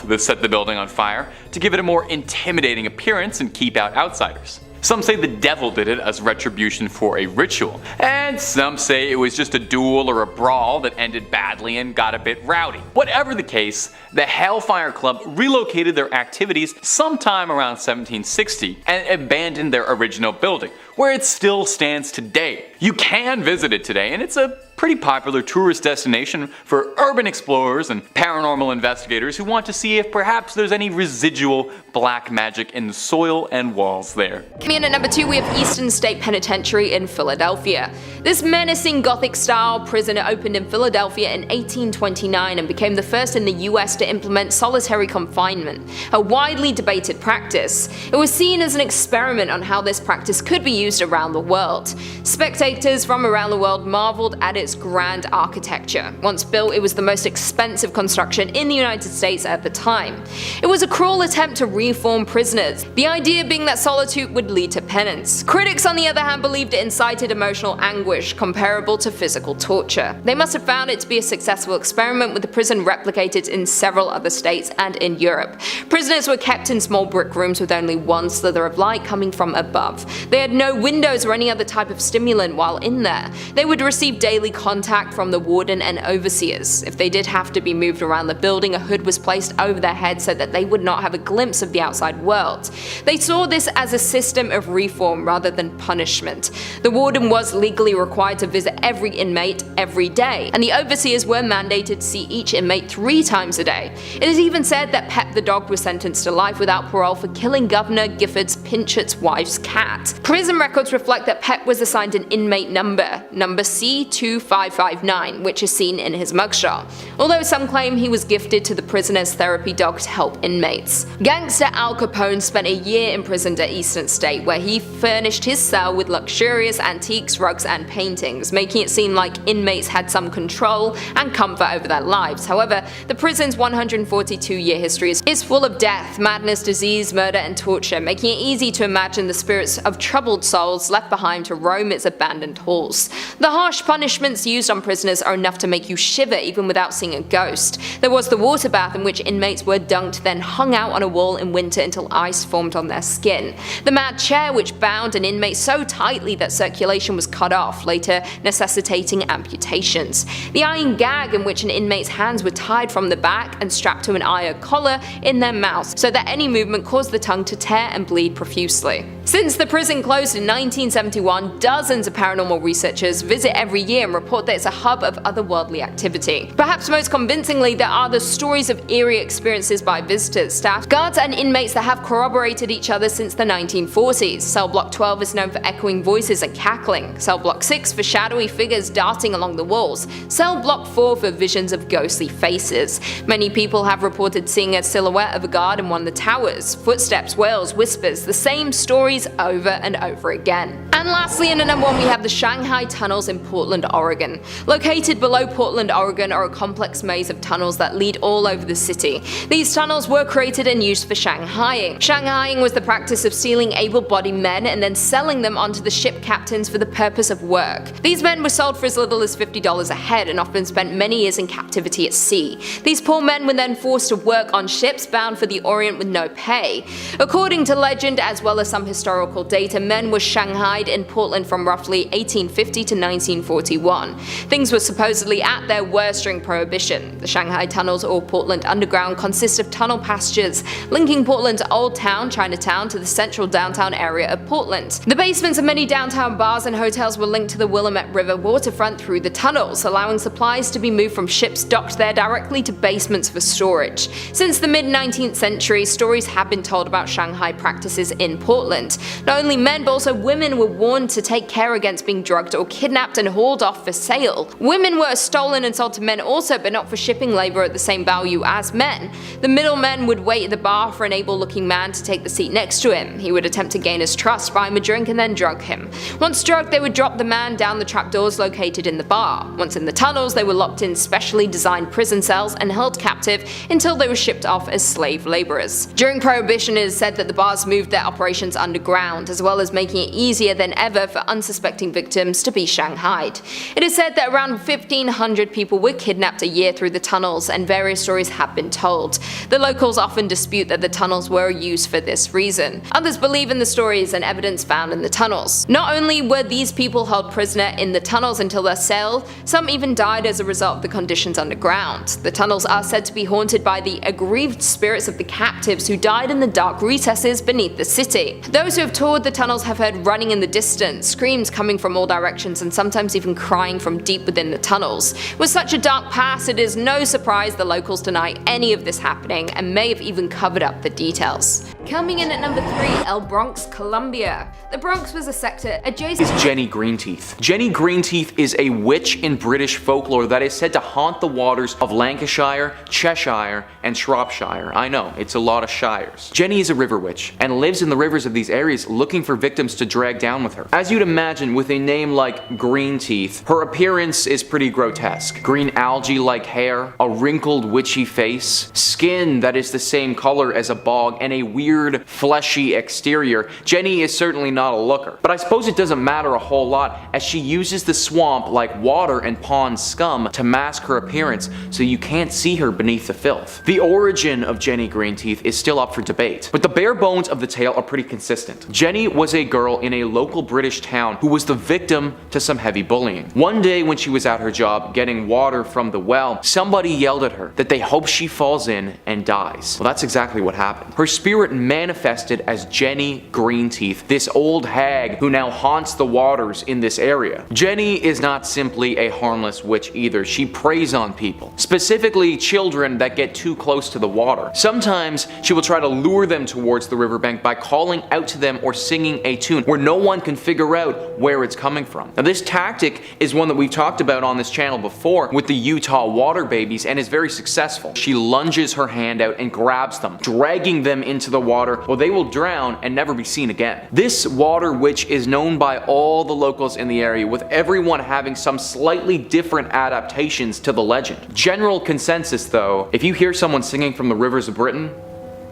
Speaker 2: that set the building on fire to give it a more intimidating appearance and keep out outsiders. Some say the devil did it as retribution for a ritual, and some say it was just a duel or a brawl that ended badly and got a bit rowdy. Whatever the case, the Hellfire Club relocated their activities sometime around 1760 and abandoned their original building, where it still stands today. You can visit it today, and it's a pretty popular tourist destination for urban explorers and paranormal investigators who want to see if perhaps there's any residual black magic in the soil and walls there.
Speaker 1: Coming in at number 2, we have Eastern State Penitentiary in Philadelphia. This menacing Gothic-style prison opened in Philadelphia in 1829 and became the first in the US to implement solitary confinement, a widely debated practice. It was seen as an experiment on how this practice could be used around the world. Spectators from around the world marveled at its grand architecture. Once built, it was the most expensive construction in the United States at the time. It was a cruel attempt to reform prisoners, the idea being that solitude would lead to penance. Critics, on the other hand, believed it incited emotional anguish comparable to physical torture. They must have found it to be a successful experiment, with the prison replicated in several other states and in Europe. Prisoners were kept in small brick rooms with only one slither of light coming from above. They had no windows or any other type of stimulant while in there. They would receive daily contact from the warden and overseers. If they did have to be moved around the building, a hood was placed over their head so that they would not have a glimpse of the outside world. They saw this as a system of reform rather than punishment. The warden was legally required to visit every inmate every day, and the overseers were mandated to see each inmate 3 times a day. It is even said that Pep the dog was sentenced to life without parole for killing Governor Gifford Pinchot's wife's cat. Prison records reflect that Pep was assigned an inmate number C2559, which is seen in his mugshot, although some claim he was gifted to the prisoner's therapy dog to help inmates. Gangster Al Capone spent a year imprisoned at Eastern State, where he furnished his cell with luxurious antiques, rugs, and paintings, making it seem like inmates had some control and comfort over their lives. However, the prison's 142-year history is full of death, madness, disease, murder, and torture, making it easy to imagine the spirits of troubled souls left behind to roam its abandoned halls. The harsh punishments used on prisoners are enough to make you shiver even without seeing a ghost. There was the water bath, in which inmates were dunked, then hung out on a wall in winter until ice formed on their skin. The mad chair, which bound an inmate so tightly that circulation was cut off, later necessitating amputations. The iron gag, in which an inmate's hands were tied from the back and strapped to an iron collar in their mouth, so that any movement caused the tongue to tear and bleed profusely. Since the prison closed in 1971, dozens of paranormal researchers visit every year and report that it's a hub of otherworldly activity. Perhaps most convincingly, there are the stories of eerie experiences by visitors, staff, guards, and inmates that have corroborated each other since the 1940s. Cell Block 12 is known for echoing voices and cackling, Cell Block 6 for shadowy figures darting along the walls, Cell Block 4 for visions of ghostly faces. Many people have reported seeing a silhouette of a guard in one of the towers, footsteps, wails, whispers, the same stories over and over again. And lastly, in at number 1, we have the Shanghai Tunnels in Portland, Oregon. Located below Portland, Oregon are a complex maze of tunnels that lead all over the city. These tunnels were created and used for Shanghaiing. Shanghaiing was the practice of stealing able-bodied men and then selling them onto the ship captains for the purpose of work. These men were sold for as little as $50 a head and often spent many years in captivity at sea. These poor men were then forced to work on ships bound for the Orient with no pay. According to legend, as well as some historical data, men were shanghaied died in Portland from roughly 1850 to 1941. Things were supposedly at their worst during Prohibition. The Shanghai tunnels or Portland Underground consist of tunnel passages linking Portland's Old Town, Chinatown, to the central downtown area of Portland. The basements of many downtown bars and hotels were linked to the Willamette River waterfront through the tunnels, allowing supplies to be moved from ships docked there directly to basements for storage. Since the mid-19th century, stories have been told about Shanghai practices in Portland. Not only men, but also women were warned to take care against being drugged or kidnapped and hauled off for sale. Women were stolen and sold to men also, but not for shipping labor at the same value as men. The middlemen would wait at the bar for an able-looking man to take the seat next to him. He would attempt to gain his trust, buy him a drink, and then drug him. Once drugged, they would drop the man down the trapdoors located in the bar. Once in the tunnels, they were locked in specially designed prison cells and held captive until they were shipped off as slave laborers. During Prohibition, it is said that the bars moved their operations underground, as well as making it easier than ever for unsuspecting victims to be shanghaied. It is said that around 1,500 people were kidnapped a year through the tunnels, and various stories have been told. The locals often dispute that the tunnels were used for this reason. Others believe in the stories and evidence found in the tunnels. Not only were these people held prisoner in the tunnels until their sale, some even died as a result of the conditions underground. The tunnels are said to be haunted by the aggrieved spirits of the captives who died in the dark recesses beneath the city. Those who have toured the tunnels have heard running in the distance, screams coming from all directions, and sometimes even crying from deep within the tunnels. With such a dark past, it is no surprise the locals deny any of this happening and may have even covered up the details. Coming in at number 3, El Bronx, Colombia. The Bronx was a sector adjacent
Speaker 3: is Jenny Greenteeth. Jenny Greenteeth is a witch in British folklore that is said to haunt the waters of Lancashire, Cheshire, and Shropshire. I know, it's a lot of shires. Jenny is a river witch and lives in the rivers of these areas looking for victims to drag down with her. As you'd imagine, with a name like Greenteeth, her appearance is pretty grotesque. Green algae-like hair, a wrinkled witchy face, skin that is the same color as a bog, and a weird fleshy exterior. Jenny is certainly not a looker. But I suppose it doesn't matter a whole lot, as she uses the swamp like water and pond scum to mask her appearance so you can't see her beneath the filth. The origin of Jenny Greenteeth is still up for debate, but the bare bones of the tale are pretty consistent. Jenny was a girl in a local British town who was the victim to some heavy bullying. One day when she was at her job getting water from the well, somebody yelled at her that they hope she falls in and dies. Well, that's exactly what happened. Her spirit manifested as Jenny Greenteeth, this old hag who now haunts the waters in this area. Jenny is not simply a harmless witch either. She preys on people, specifically children that get too close to the water. Sometimes she will try to lure them towards the riverbank by calling out to them or singing a tune where no one can figure out where it's coming from. Now, this tactic is one that we've talked about on this channel before with the Utah water babies and is very successful. She lunges her hand out and grabs them, dragging them into the water, or they will drown and never be seen again. This water witch is known by all the locals in the area, with everyone having some slightly different adaptations to the legend. General consensus though, if you hear someone singing from the rivers of Britain,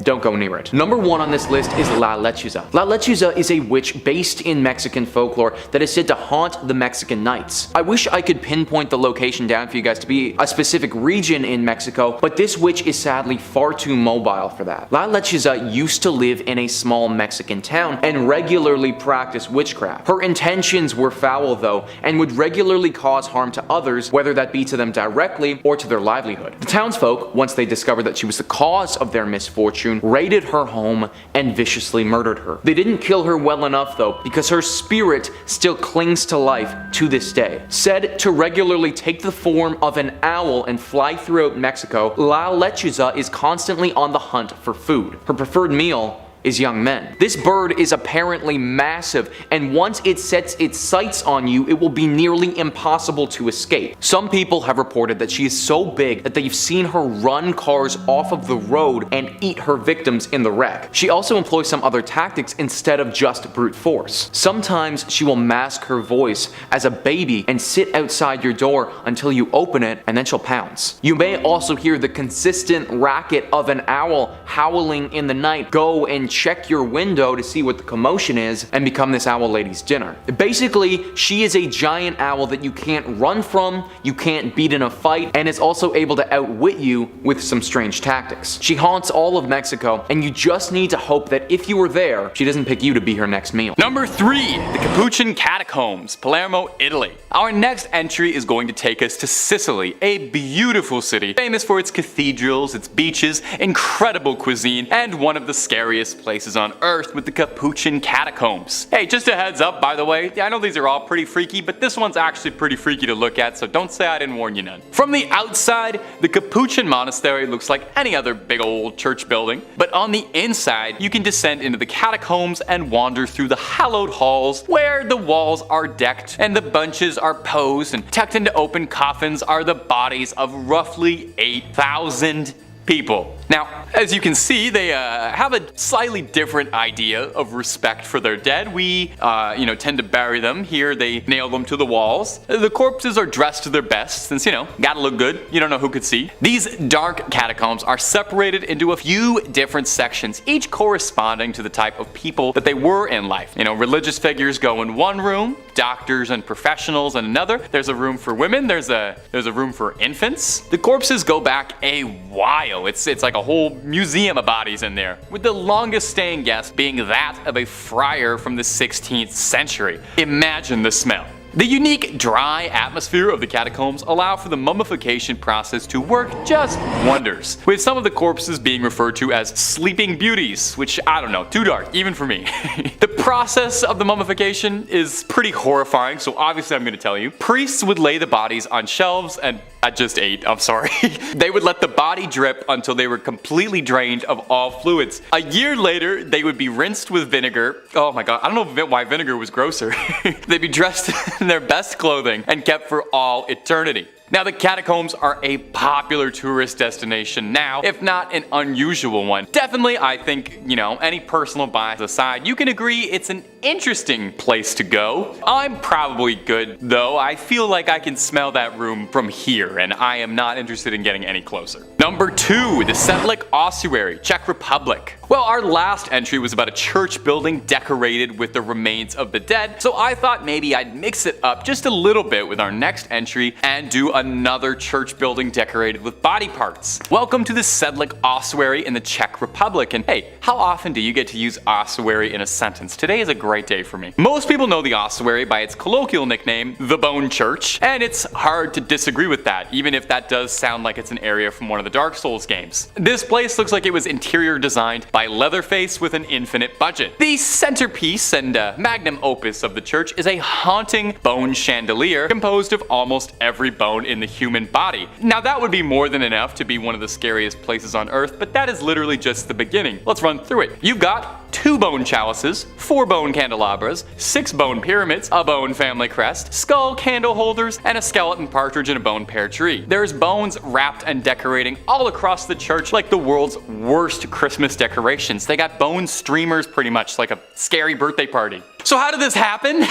Speaker 3: don't go near it. Number 1 on this list is La Lechuza. La Lechuza is a witch based in Mexican folklore that is said to haunt the Mexican nights. I wish I could pinpoint the location down for you guys to be a specific region in Mexico, but this witch is sadly far too mobile for that. La Lechuza used to live in a small Mexican town and regularly practice witchcraft. Her intentions were foul though, and would regularly cause harm to others, whether that be to them directly or to their livelihood. The townsfolk, once they discovered that she was the cause of their misfortune, raided her home and viciously murdered her. They didn't kill her well enough though, because her spirit still clings to life to this day. Said to regularly take the form of an owl and fly throughout Mexico, La Lechuza is constantly on the hunt for food. Her preferred meal is young men. This bird is apparently massive, and once it sets its sights on you, it will be nearly impossible to escape. Some people have reported that she is so big that they've seen her run cars off of the road and eat her victims in the wreck. She also employs some other tactics instead of just brute force. Sometimes she will mask her voice as a baby and sit outside your door until you open it, and then she'll pounce. You may also hear the consistent racket of an owl howling in the night. Go and check your window to see what the commotion is and become this owl lady's dinner. Basically, she is a giant owl that you can't run from, you can't beat in a fight, and is also able to outwit you with some strange tactics. She haunts all of Mexico, and you just need to hope that if you were there, she doesn't pick you to be her next meal.
Speaker 2: Number 3. The Capuchin Catacombs, Palermo, Italy. Our next entry is going to take us to Sicily, a beautiful city, famous for its cathedrals, its beaches, incredible cuisine, and one of the scariest places on earth with the Capuchin Catacombs. Hey, just a heads up, by the way, I know these are all pretty freaky, but this one's actually pretty freaky to look at, so don't say I didn't warn you none. From the outside, the Capuchin Monastery looks like any other big old church building, but on the inside, you can descend into the catacombs and wander through the hallowed halls where the walls are decked and the benches are posed, and tucked into open coffins are the bodies of roughly 8,000 people. Now, as you can see, they have a slightly different idea of respect for their dead. We, tend to bury them. Here, they nail them to the walls. The corpses are dressed to their best, since, gotta look good. You don't know who could see. These dark catacombs are separated into a few different sections, each corresponding to the type of people that they were in life. Religious figures go in one room, doctors and professionals in another. There's a room for women. There's a room for infants. The corpses go back a while. It's like a whole museum of bodies in there, with the longest staying guest being that of a friar from the 16th century. Imagine the smell. The unique, dry atmosphere of the catacombs allow for the mummification process to work just wonders, with some of the corpses being referred to as sleeping beauties, which, I don't know, too dark, even for me. The process of the mummification is pretty horrifying, so obviously I'm going to tell you. Priests would lay the bodies on shelves and I just ate, I'm sorry. They would let the body drip until they were completely drained of all fluids. A year later, they would be rinsed with vinegar. Oh my god, I don't know why vinegar was grosser. They'd be dressed in their best clothing and kept for all eternity. Now, the catacombs are a popular tourist destination now, if not an unusual one. Definitely, I think, any personal bias aside, you can agree it's an interesting place to go. I'm probably good, though. I feel like I can smell that room from here, and I am not interested in getting any closer. Number 2, the Sedlec Ossuary, Czech Republic. Well, our last entry was about a church building decorated with the remains of the dead, so I thought maybe I'd mix it up just a little bit with our next entry and do another church building decorated with body parts. Welcome to the Sedlec Ossuary in the Czech Republic, and hey, how often do you get to use ossuary in a sentence? Today is a great day for me. Most people know the ossuary by its colloquial nickname, the Bone Church, and it's hard to disagree with that, even if that does sound like it's an area from one of the Dark Souls games. This place looks like it was interior designed by Leatherface with an infinite budget. The centerpiece and magnum opus of the church is a haunting bone chandelier composed of almost every bone in the human body. Now that would be more than enough to be one of the scariest places on earth, but that is literally just the beginning. Let's run through it. You've got 2 bone chalices, 4 bone candelabras, 6 bone pyramids, a bone family crest, skull candle holders, and a skeleton partridge in a bone pear tree. There's bones wrapped and decorating all across the church like the world's worst Christmas decorations. They got bone streamers pretty much, like a scary birthday party. So how did this happen?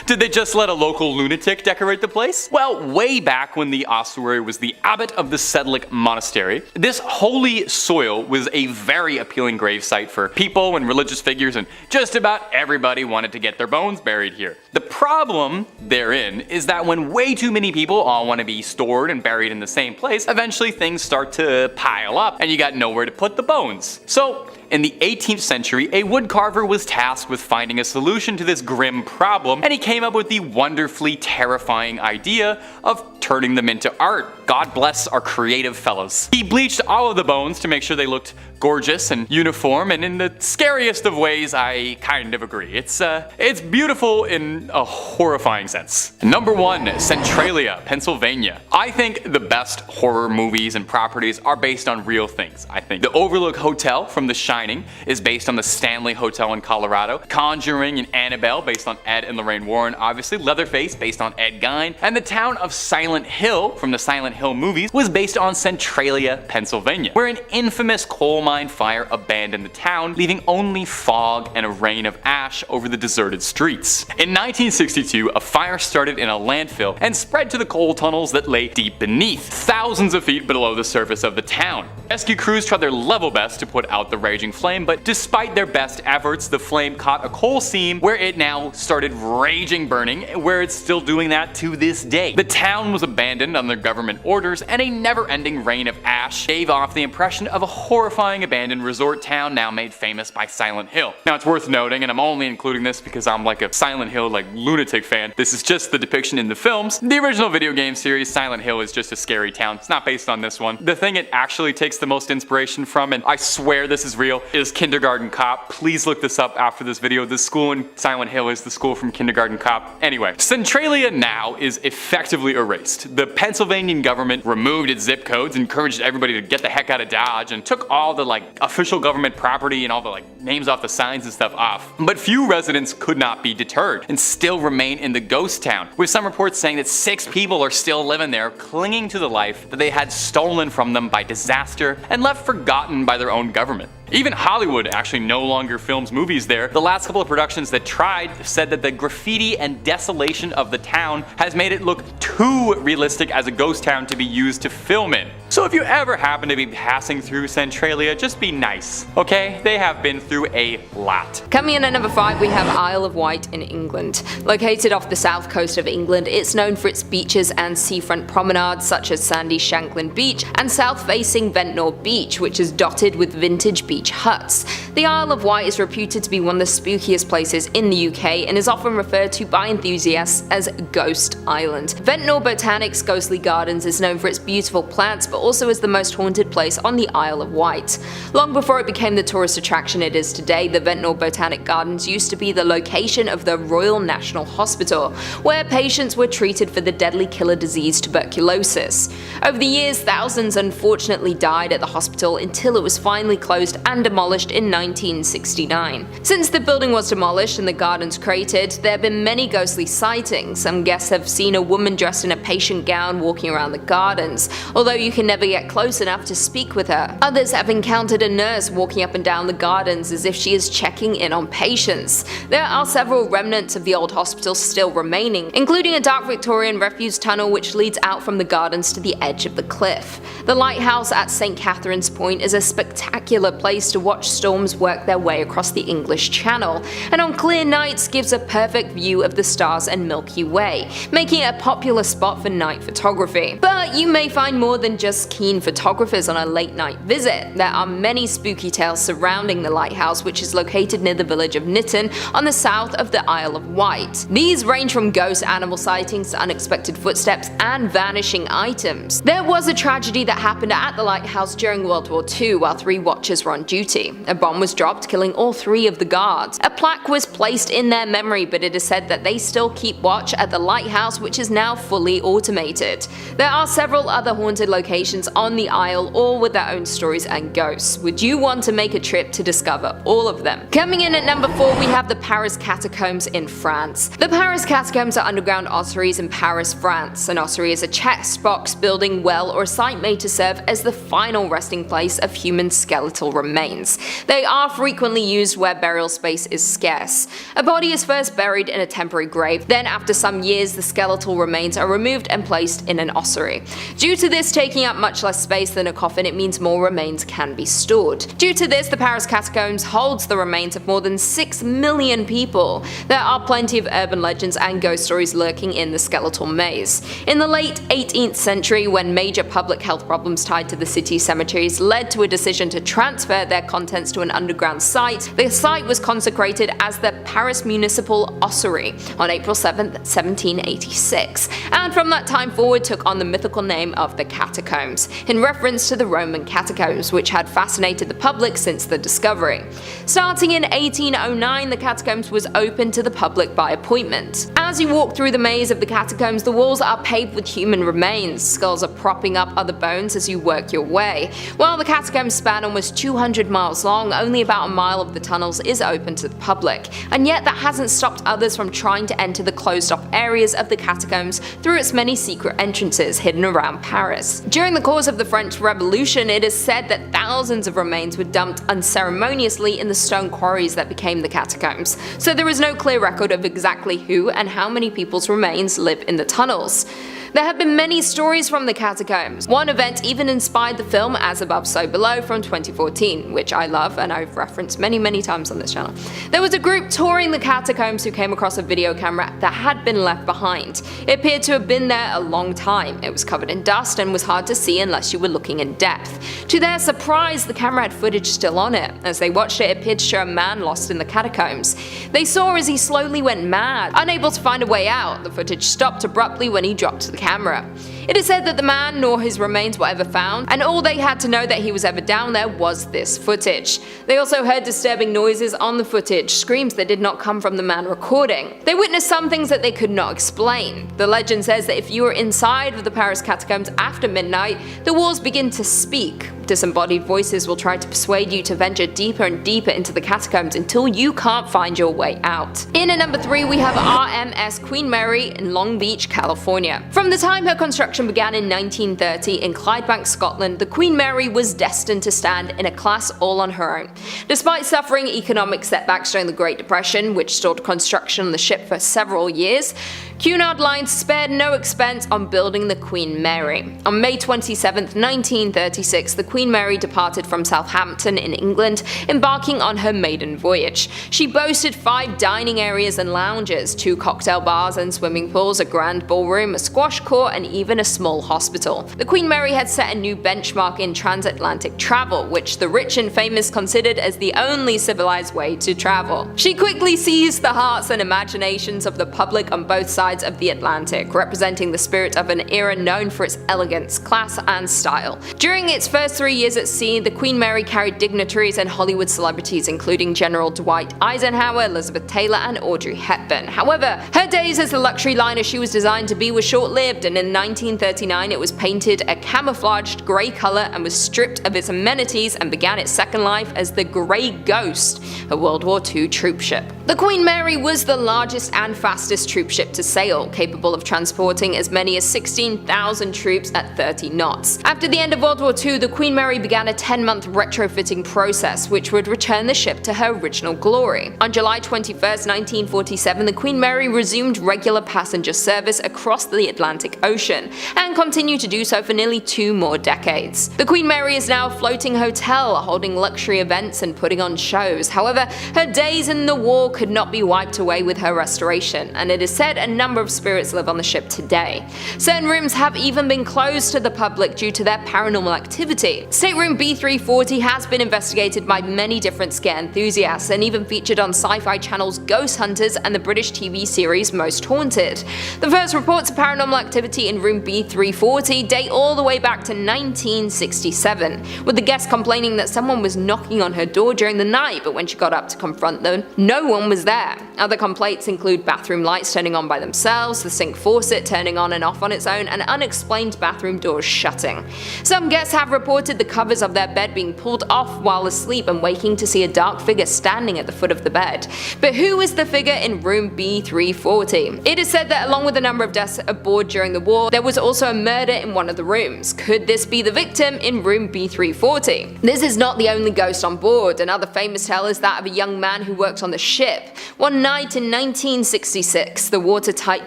Speaker 2: Did they just let a local lunatic decorate the place? Well, way back when the ossuary was the abbot of the Sedlec Monastery, this holy soil was a very appealing gravesite for people and religious figures, and just about everybody wanted to get their bones buried here. The problem therein is that when way too many people all want to be stored and buried in the same place, eventually things start to pile up and you got nowhere to put the bones. So in the 18th century, a woodcarver was tasked with finding a solution to this grim problem, and he came up with the wonderfully terrifying idea of turning them into art. God bless our creative fellows. He bleached all of the bones to make sure they looked gorgeous and uniform, and in the scariest of ways, I kind of agree. It's beautiful in a horrifying sense. Number 1, Centralia, Pennsylvania. I think the best horror movies and properties are based on real things. I think the Overlook Hotel from The Shining is based on the Stanley Hotel in Colorado, Conjuring and Annabelle based on Ed and Lorraine Warren, obviously, Leatherface based on Ed Gein, and the town of Silent Hill from the Silent Hill movies was based on Centralia, Pennsylvania, where an infamous coal mine fire abandoned the town, leaving only fog and a rain of ash over the deserted streets. In 1962, a fire started in a landfill and spread to the coal tunnels that lay deep beneath, thousands of feet below the surface of the town. Rescue crews tried their level best to put out the raging raging flame, but despite their best efforts, the flame caught a coal seam where it now started raging burning, where it's still doing that to this day. The town was abandoned under government orders, and a never-ending rain of ash gave off the impression of a horrifying abandoned resort town now made famous by Silent Hill. Now it's worth noting, and I'm only including this because I'm like a Silent Hill lunatic fan, this is just the depiction in the films. The original video game series Silent Hill is just a scary town. It's not based on this one. The thing it actually takes the most inspiration from, and I swear this is real, is Kindergarten Cop. Please look this up after this video. The school in Silent Hill is the school from Kindergarten Cop. Anyway, Centralia now is effectively erased. The Pennsylvania government removed its zip codes, encouraged everybody to get the heck out of Dodge, and took all the official government property and all the names off the signs and stuff off. But few residents could not be deterred and still remain in the ghost town, with some reports saying that 6 people are still living there, clinging to the life that they had stolen from them by disaster and left forgotten by their own government. Even Hollywood actually no longer films movies there. The last couple of productions that tried said that the graffiti and desolation of the town has made it look too realistic as a ghost town to be used to film in. So if you ever happen to be passing through Centralia, just be nice, okay? They have been through a lot.
Speaker 1: Coming in at number 5, we have Isle of Wight in England. Located off the south coast of England, it's known for its beaches and seafront promenades such as sandy Shanklin Beach and south-facing Ventnor Beach, which is dotted with vintage beach huts. The Isle of Wight is reputed to be one of the spookiest places in the UK and is often referred to by enthusiasts as Ghost Island. Ventnor Botanics Ghostly Gardens is known for its beautiful plants, but also as the most haunted place on the Isle of Wight. Long before it became the tourist attraction it is today, the Ventnor Botanic Gardens used to be the location of the Royal National Hospital, where patients were treated for the deadly killer disease tuberculosis. Over the years, thousands unfortunately died at the hospital until it was finally closed and demolished in 1969. Since the building was demolished and the gardens created, there have been many ghostly sightings. Some guests have seen a woman dressed in a patient gown walking around the gardens, although you can never get close enough to speak with her. Others have encountered a nurse walking up and down the gardens as if she is checking in on patients. There are several remnants of the old hospital still remaining, including a dark Victorian refuse tunnel which leads out from the gardens to the edge of the cliff. The lighthouse at St. Catherine's Point is a spectacular place to watch storms work their way across the English Channel, and on clear nights gives a perfect view of the stars and Milky Way, making it a popular spot for night photography. But you may find more than just keen photographers on a late night visit. There are many spooky tales surrounding the lighthouse, which is located near the village of Nitton on the south of the Isle of Wight. These range from ghost animal sightings to unexpected footsteps and vanishing items. There was a tragedy that happened at the lighthouse during World War II while 3 watchers were on duty. A bomb was dropped, killing all 3 of the guards. A plaque was placed in their memory, but it is said that they still keep watch at the lighthouse, which is now fully automated. There are several other haunted locations on the Isle, all with their own stories and ghosts. Would you want to make a trip to discover all of them? Coming in at number 4, we have the Paris catacombs in France. The Paris catacombs are underground ossuaries in Paris, France. An ossuary is a chest, box, building, well, or a site made to serve as the final resting place of human skeletal remains. They are frequently used where burial space is scarce. A body is first buried in a temporary grave, then after some years the skeletal remains are removed and placed in an ossuary. Due to this taking up much less space than a coffin, it means more remains can be stored. Due to this, the Paris catacombs holds the remains of more than 6 million people. There are plenty of urban legends and ghost stories lurking in the skeletal maze. In the late 18th century, when major public health problems tied to the city's cemeteries led to a decision to transfer their contents to an underground site, the site was consecrated as the Paris Municipal Ossuary on April 7, 1786, and from that time forward took on the mythical name of the Catacombs, in reference to the Roman catacombs, which had fascinated the public since the discovery. Starting in 1809, the catacombs was open to the public by appointment. As you walk through the maze of the catacombs, the walls are paved with human remains. Skulls are propping up other bones as you work your way. While the catacombs span almost 200 miles long, only about a mile of the tunnels is open to the public, and yet that hasn't stopped others from trying to enter the closed-off areas of the catacombs through its many secret entrances hidden around Paris. During the course of the French Revolution, it is said that thousands of remains were dumped unceremoniously in the stone quarries that became the catacombs, so there is no clear record of exactly who and how many people's remains live in the tunnels. There have been many stories from the catacombs. One event even inspired the film As Above So Below from 2014, which I love and I've referenced many times on this channel. There was a group touring the catacombs who came across a video camera that had been left behind. It appeared to have been there a long time. It was covered in dust and was hard to see unless you were looking in depth. To their surprise, the camera had footage still on it. As they watched it, it appeared to show a man lost in the catacombs. They saw as he slowly went mad. Unable to find a way out, the footage stopped abruptly when he dropped the camera. It is said that the man nor his remains were ever found, and all they had to know that he was ever down there was this footage. They also heard disturbing noises on the footage, screams that did not come from the man recording. They witnessed some things that they could not explain. The legend says that if you are inside of the Paris catacombs after midnight, the walls begin to speak. Disembodied voices will try to persuade you to venture deeper and deeper into the catacombs until you can't find your way out. In at number 3 we have RMS Queen Mary in Long Beach, California. From the time her construction began in 1930 in Clydebank, Scotland, the Queen Mary was destined to stand in a class all on her own. Despite suffering economic setbacks during the Great Depression, which stalled construction on the ship for several years, Cunard Line spared no expense on building the Queen Mary. On May 27, 1936, the Queen Mary departed from Southampton in England, embarking on her maiden voyage. She boasted 5 dining areas and lounges, 2 cocktail bars and swimming pools, a grand ballroom, a squash court, and even a small hospital. The Queen Mary had set a new benchmark in transatlantic travel, which the rich and famous considered as the only civilized way to travel. She quickly seized the hearts and imaginations of the public on both sides of the Atlantic, representing the spirit of an era known for its elegance, class, and style. During its first 3 years at sea, the Queen Mary carried dignitaries and Hollywood celebrities including General Dwight Eisenhower, Elizabeth Taylor, and Audrey Hepburn. However, her days as the luxury liner she was designed to be were short-lived, and in 1939 it was painted a camouflaged grey colour and was stripped of its amenities and began its second life as the Grey Ghost, a World War II troop ship. The Queen Mary was the largest and fastest troop ship to sail, capable of transporting as many as 16,000 troops at 30 knots. After the end of World War II, the Queen Mary began a 10-month retrofitting process which would return the ship to her original glory. On July 21, 1947, the Queen Mary resumed regular passenger service across the Atlantic Ocean, and continued to do so for nearly 2 more decades. The Queen Mary is now a floating hotel, holding luxury events and putting on shows. However, her days in the war could not be wiped away with her restoration, and it is said a number of spirits live on the ship today. Certain rooms have even been closed to the public due to their paranormal activity. Stateroom B340 has been investigated by many different scare enthusiasts and even featured on Sci-Fi Channel's Ghost Hunters and the British TV series Most Haunted. The first reports of paranormal activity in room B340 date all the way back to 1967, with the guest complaining that someone was knocking on her door during the night, but when she got up to confront them, no one was there. Other complaints include bathroom lights turning on by themselves, the sink faucet turning on and off on its own, and unexplained bathroom doors shutting. Some guests have reported the covers of their bed being pulled off while asleep and waking to see a dark figure standing at the foot of the bed. But who is the figure in room B340? It is said that along with a number of deaths aboard during the war, there was also a murder in one of the rooms. Could this be the victim in room B340? This is not the only ghost on board. Another famous tale is that of a young man who worked on the ship. One night in 1966, the watertight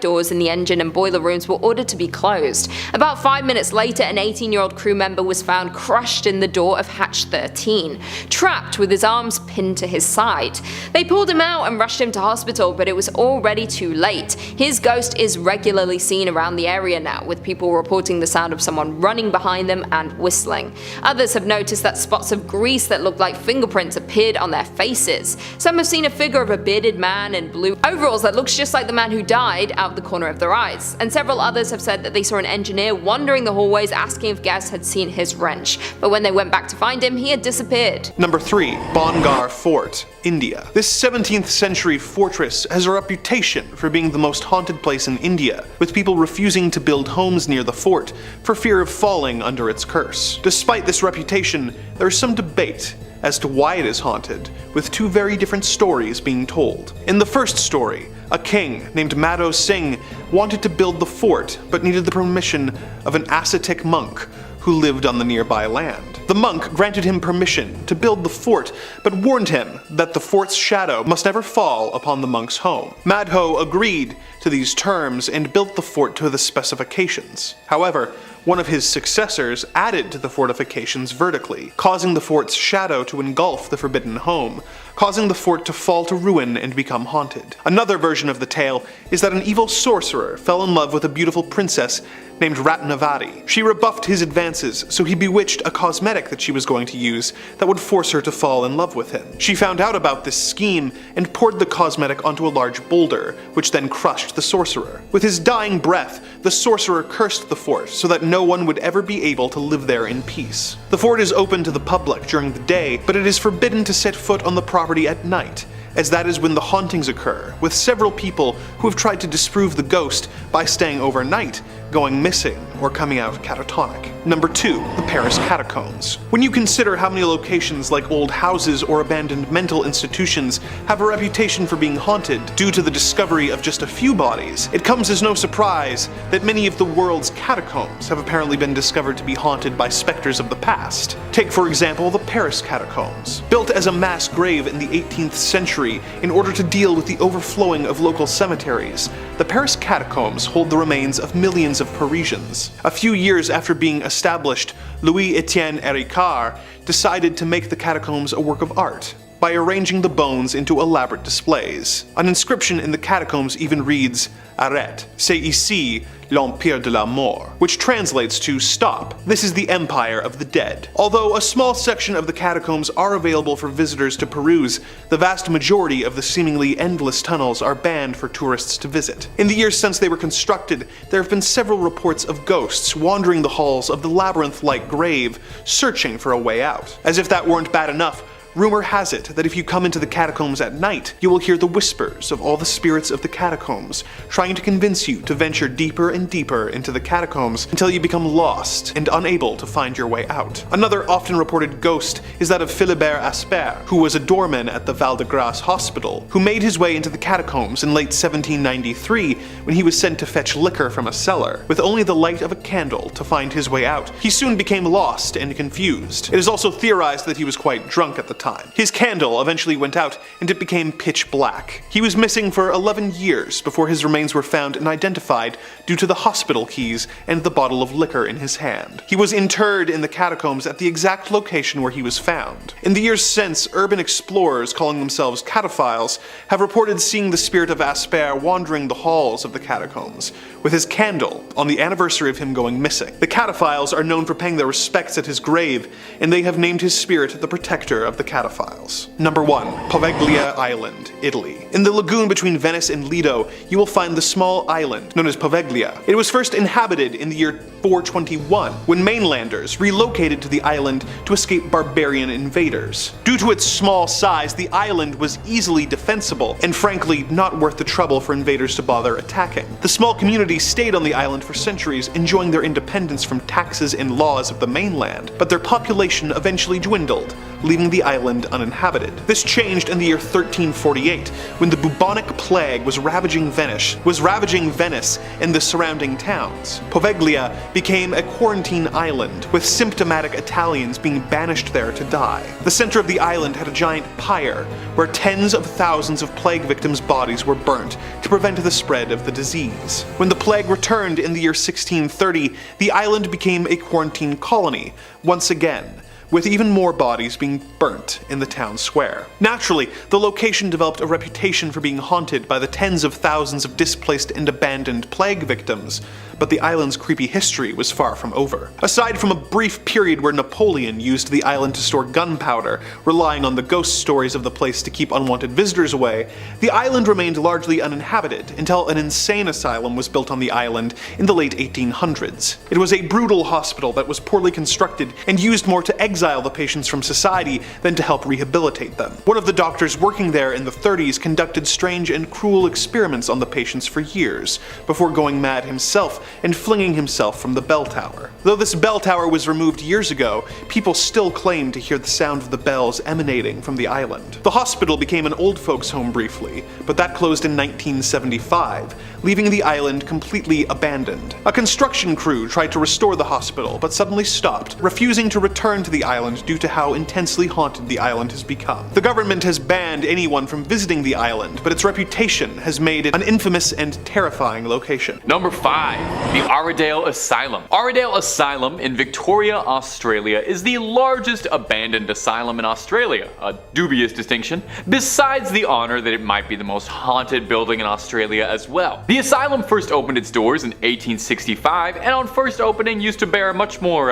Speaker 1: doors in the engine and boiler rooms were ordered to be closed. About 5 minutes later, an 18-year-old crew member was found crushed in the door of hatch 13, trapped with his arms pinned to his side. They pulled him out and rushed him to hospital, but it was already too late. His ghost is regularly seen around the area now, with people reporting the sound of someone running behind them and whistling. Others have noticed that spots of grease that look like fingerprints appeared on their faces. Some have seen a figure of a bearded man in blue overalls that looks just like the man who died out the corner of their eyes, and several others have said that they saw an engineer wandering the hallways asking if guests had seen his wrench, but when they went back to find him, he had disappeared.
Speaker 4: Number 3. Bhangarh Fort, India. This 17th century fortress has a reputation for being the most haunted place in India, with people refusing to build homes near the fort for fear of falling under its curse. Despite this reputation, there is some debate as to why it is haunted, with 2 very different stories being told. In the first story, a king named Madho Singh wanted to build the fort but needed the permission of an ascetic monk who lived on the nearby land. The monk granted him permission to build the fort, but warned him that the fort's shadow must never fall upon the monk's home. Madho agreed to these terms and built the fort to the specifications. However, one of his successors added to the fortifications vertically, causing the fort's shadow to engulf the forbidden home, causing the fort to fall to ruin and become haunted. Another version of the tale is that an evil sorcerer fell in love with a beautiful princess named Ratnavati. She rebuffed his advances, so he bewitched a cosmetic that she was going to use that would force her to fall in love with him. She found out about this scheme and poured the cosmetic onto a large boulder, which then crushed the sorcerer. With his dying breath, the sorcerer cursed the fort so that no one would ever be able to live there in peace. The fort is open to the public during the day, but it is forbidden to set foot on the property at night, as that is when the hauntings occur, with several people who have tried to disprove the ghost by staying overnight, going missing, or coming out catatonic. Number 2. The Paris catacombs. When you consider how many locations like old houses or abandoned mental institutions have a reputation for being haunted due to the discovery of just a few bodies, it comes as no surprise that many of the world's catacombs have apparently been discovered to be haunted by specters of the past. Take for example the Paris catacombs. Built as a mass grave in the 18th century in order to deal with the overflowing of local cemeteries, the Paris catacombs hold the remains of millions of Parisians. A few years after being established, Louis-Étienne Héricard decided to make the catacombs a work of art by arranging the bones into elaborate displays. An inscription in the catacombs even reads, "Arrête, c'est ici l'Empire de la Mort," which translates to "Stop, this is the Empire of the Dead." Although a small section of the catacombs are available for visitors to peruse, the vast majority of the seemingly endless tunnels are banned for tourists to visit. In the years since they were constructed, there have been several reports of ghosts wandering the halls of the labyrinth-like grave, searching for a way out. As if that weren't bad enough, rumor has it that if you come into the catacombs at night, you will hear the whispers of all the spirits of the catacombs, trying to convince you to venture deeper and deeper into the catacombs until you become lost and unable to find your way out. Another often reported ghost is that of Philibert Asper, who was a doorman at the Val-de-Grâce hospital, who made his way into the catacombs in late 1793 when he was sent to fetch liquor from a cellar, with only the light of a candle to find his way out. He soon became lost and confused. It is also theorized that he was quite drunk at the time. His candle eventually went out and it became pitch black. He was missing for 11 years before his remains were found and identified due to the hospital keys and the bottle of liquor in his hand. He was interred in the catacombs at the exact location where he was found. In the years since, urban explorers calling themselves cataphiles have reported seeing the spirit of Asper wandering the halls of the catacombs with his candle on the anniversary of him going missing. The cataphiles are known for paying their respects at his grave, and they have named his spirit the protector of the cataphiles. Number 1. Poviglia Island, Italy. In the lagoon between Venice and Lido, you will find the small island known as Poviglia. It was first inhabited in the year 421, when mainlanders relocated to the island to escape barbarian invaders. Due to its small size, the island was easily defensible, and frankly not worth the trouble for invaders to bother attacking. The small community stayed on the island for centuries, enjoying their independence from taxes and laws of the mainland, but their population eventually dwindled, leaving the island uninhabited. This changed in the year 1348, when the bubonic plague was ravaging Venice and the surrounding towns. Poviglia became a quarantine island, with symptomatic Italians being banished there to die. The center of the island had a giant pyre, where tens of thousands of plague victims' bodies were burnt to prevent the spread of the disease. When the plague returned in the year 1630, the island became a quarantine colony, once again, with even more bodies being burnt in the town square. Naturally, the location developed a reputation for being haunted by the tens of thousands of displaced and abandoned plague victims, but the island's creepy history was far from over. Aside from a brief period where Napoleon used the island to store gunpowder, relying on the ghost stories of the place to keep unwanted visitors away, the island remained largely uninhabited until an insane asylum was built on the island in the late 1800s. It was a brutal hospital that was poorly constructed and used more to exile the patients from society than to help rehabilitate them. One of the doctors working there in the 30s conducted strange and cruel experiments on the patients for years, before going mad himself and flinging himself from the bell tower. Though this bell tower was removed years ago, people still claim to hear the sound of the bells emanating from the island. The hospital became an old folks' home briefly, but that closed in 1975, leaving the island completely abandoned. A construction crew tried to restore the hospital, but suddenly stopped, refusing to return to the island due to how intensely haunted the island has become. The government has banned anyone from visiting the island, but its reputation has made it an infamous and terrifying location.
Speaker 2: Number 5. The Armadale Asylum. Armadale Asylum in Victoria, Australia is the largest abandoned asylum in Australia, a dubious distinction, besides the honor that it might be the most haunted building in Australia as well. The asylum first opened its doors in 1865, and on first opening used to bear a much more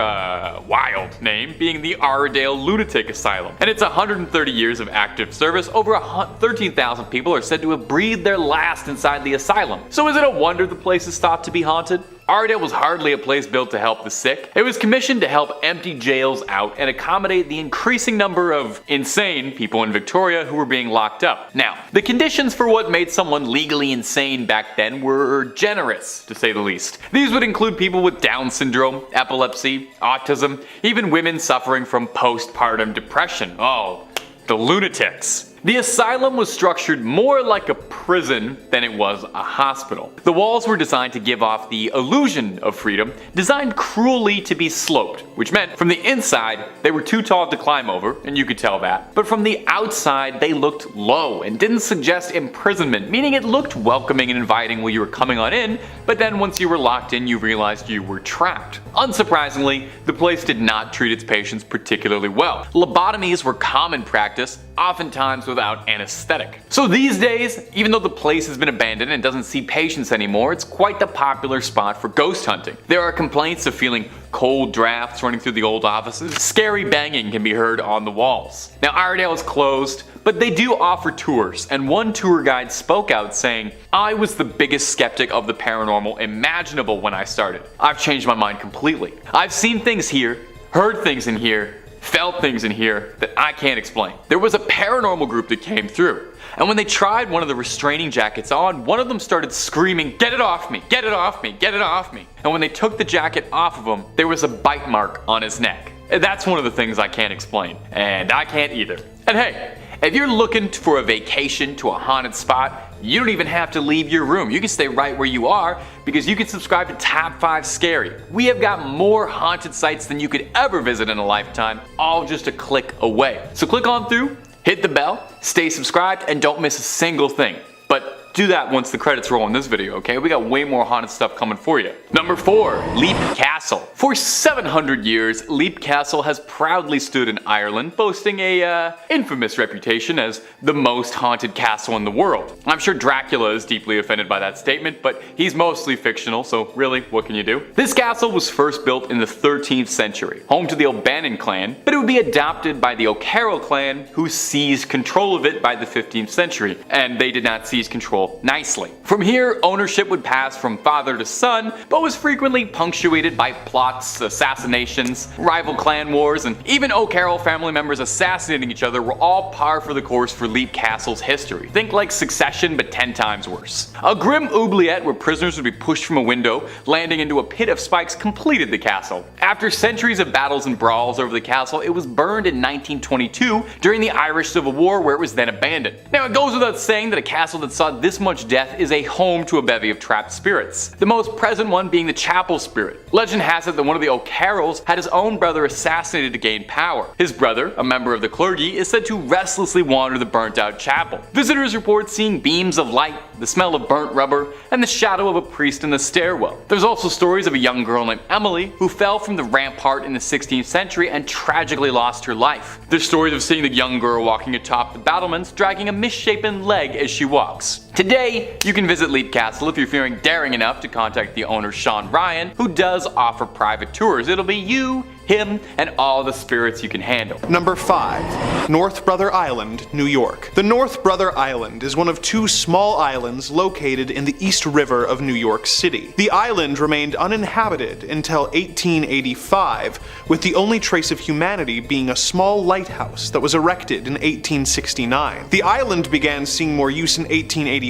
Speaker 2: wild name, being the Armadale Lunatic Asylum. And its 130 years of active service, over 13,000 people are said to have breathed their last inside the asylum. So is it a wonder the place is thought to be haunted? Armadale was hardly a place built to help the sick. It was commissioned to help empty jails out and accommodate the increasing number of insane people in Victoria who were being locked up. Now, the conditions for what made someone legally insane back then were generous, to say the least. These would include people with Down syndrome, epilepsy, autism, even women suffering from postpartum depression. Oh, the lunatics. The asylum was structured more like a prison than it was a hospital. The walls were designed to give off the illusion of freedom, designed cruelly to be sloped, which meant from the inside they were too tall to climb over, and you could tell that. But from the outside they looked low and didn't suggest imprisonment, meaning it looked welcoming and inviting while you were coming on in, but then once you were locked in you realized you were trapped. Unsurprisingly, the place did not treat its patients particularly well. Lobotomies were common practice, oftentimes without anesthetic. So these days, even though the place has been abandoned and doesn't see patients anymore, it's quite the popular spot for ghost hunting. There are complaints of feeling cold drafts running through the old offices. Scary banging can be heard on the walls. Now Armadale is closed, but they do offer tours, and one tour guide spoke out saying, "I was the biggest skeptic of the paranormal imaginable when I started. I've changed my mind completely. I've seen things here, heard things in here, felt things in here that I can't explain." There was a paranormal group that came through, and when they tried one of the restraining jackets on, one of them started screaming, "Get it off me! Get it off me! Get it off me!" And when they took the jacket off of him, there was a bite mark on his neck. That's one of the things I can't explain, and I can't either. And hey, if you're looking for a vacation to a haunted spot, you don't even have to leave your room. You can stay right where you are because you can subscribe to Top 5 Scary. We have got more haunted sites than you could ever visit in a lifetime, all just a click away. So click on through, hit the bell, stay subscribed, and don't miss a single thing. But do that once the credits roll in this video, okay? We got way more haunted stuff coming for you. Number 4, Leap Castle. For 700 years, Leap Castle has proudly stood in Ireland, boasting a infamous reputation as the most haunted castle in the world. I'm sure Dracula is deeply offended by that statement, but he's mostly fictional, so really, what can you do? This castle was first built in the 13th century, home to the O'Bannon clan, but it would be adopted by the O'Carroll clan, who seized control of it by the 15th century, and they did not seize control nicely. From here, ownership would pass from father to son, but was frequently punctuated by plots, assassinations, rival clan wars, and even O'Carroll family members assassinating each other were all par for the course for Leap Castle's history. Think like Succession, but 10 times worse. A grim oubliette where prisoners would be pushed from a window, landing into a pit of spikes, completed the castle. After centuries of battles and brawls over the castle, it was burned in 1922 during the Irish Civil War, where it was then abandoned. Now, it goes without saying that a castle that saw this much death is a home to a bevy of trapped spirits, the most present one being the chapel spirit. Legend has it that one of the O'Carrolls had his own brother assassinated to gain power. His brother, a member of the clergy, is said to restlessly wander the burnt out chapel. Visitors report seeing beams of light, the smell of burnt rubber, and the shadow of a priest in the stairwell. There's also stories of a young girl named Emily who fell from the rampart in the 16th century and tragically lost her life. There's stories of seeing the young girl walking atop the battlements, dragging a misshapen leg as she walks. Today, you can visit Leap Castle if you're feeling daring enough to contact the owner Sean Ryan, who does offer private tours. It'll be you, him, and all the spirits you can handle.
Speaker 4: Number 5. North Brother Island, New York. The North Brother Island is one of 2 small islands located in the East River of New York City. The island remained uninhabited until 1885, with the only trace of humanity being a small lighthouse that was erected in 1869. The island began seeing more use in 1885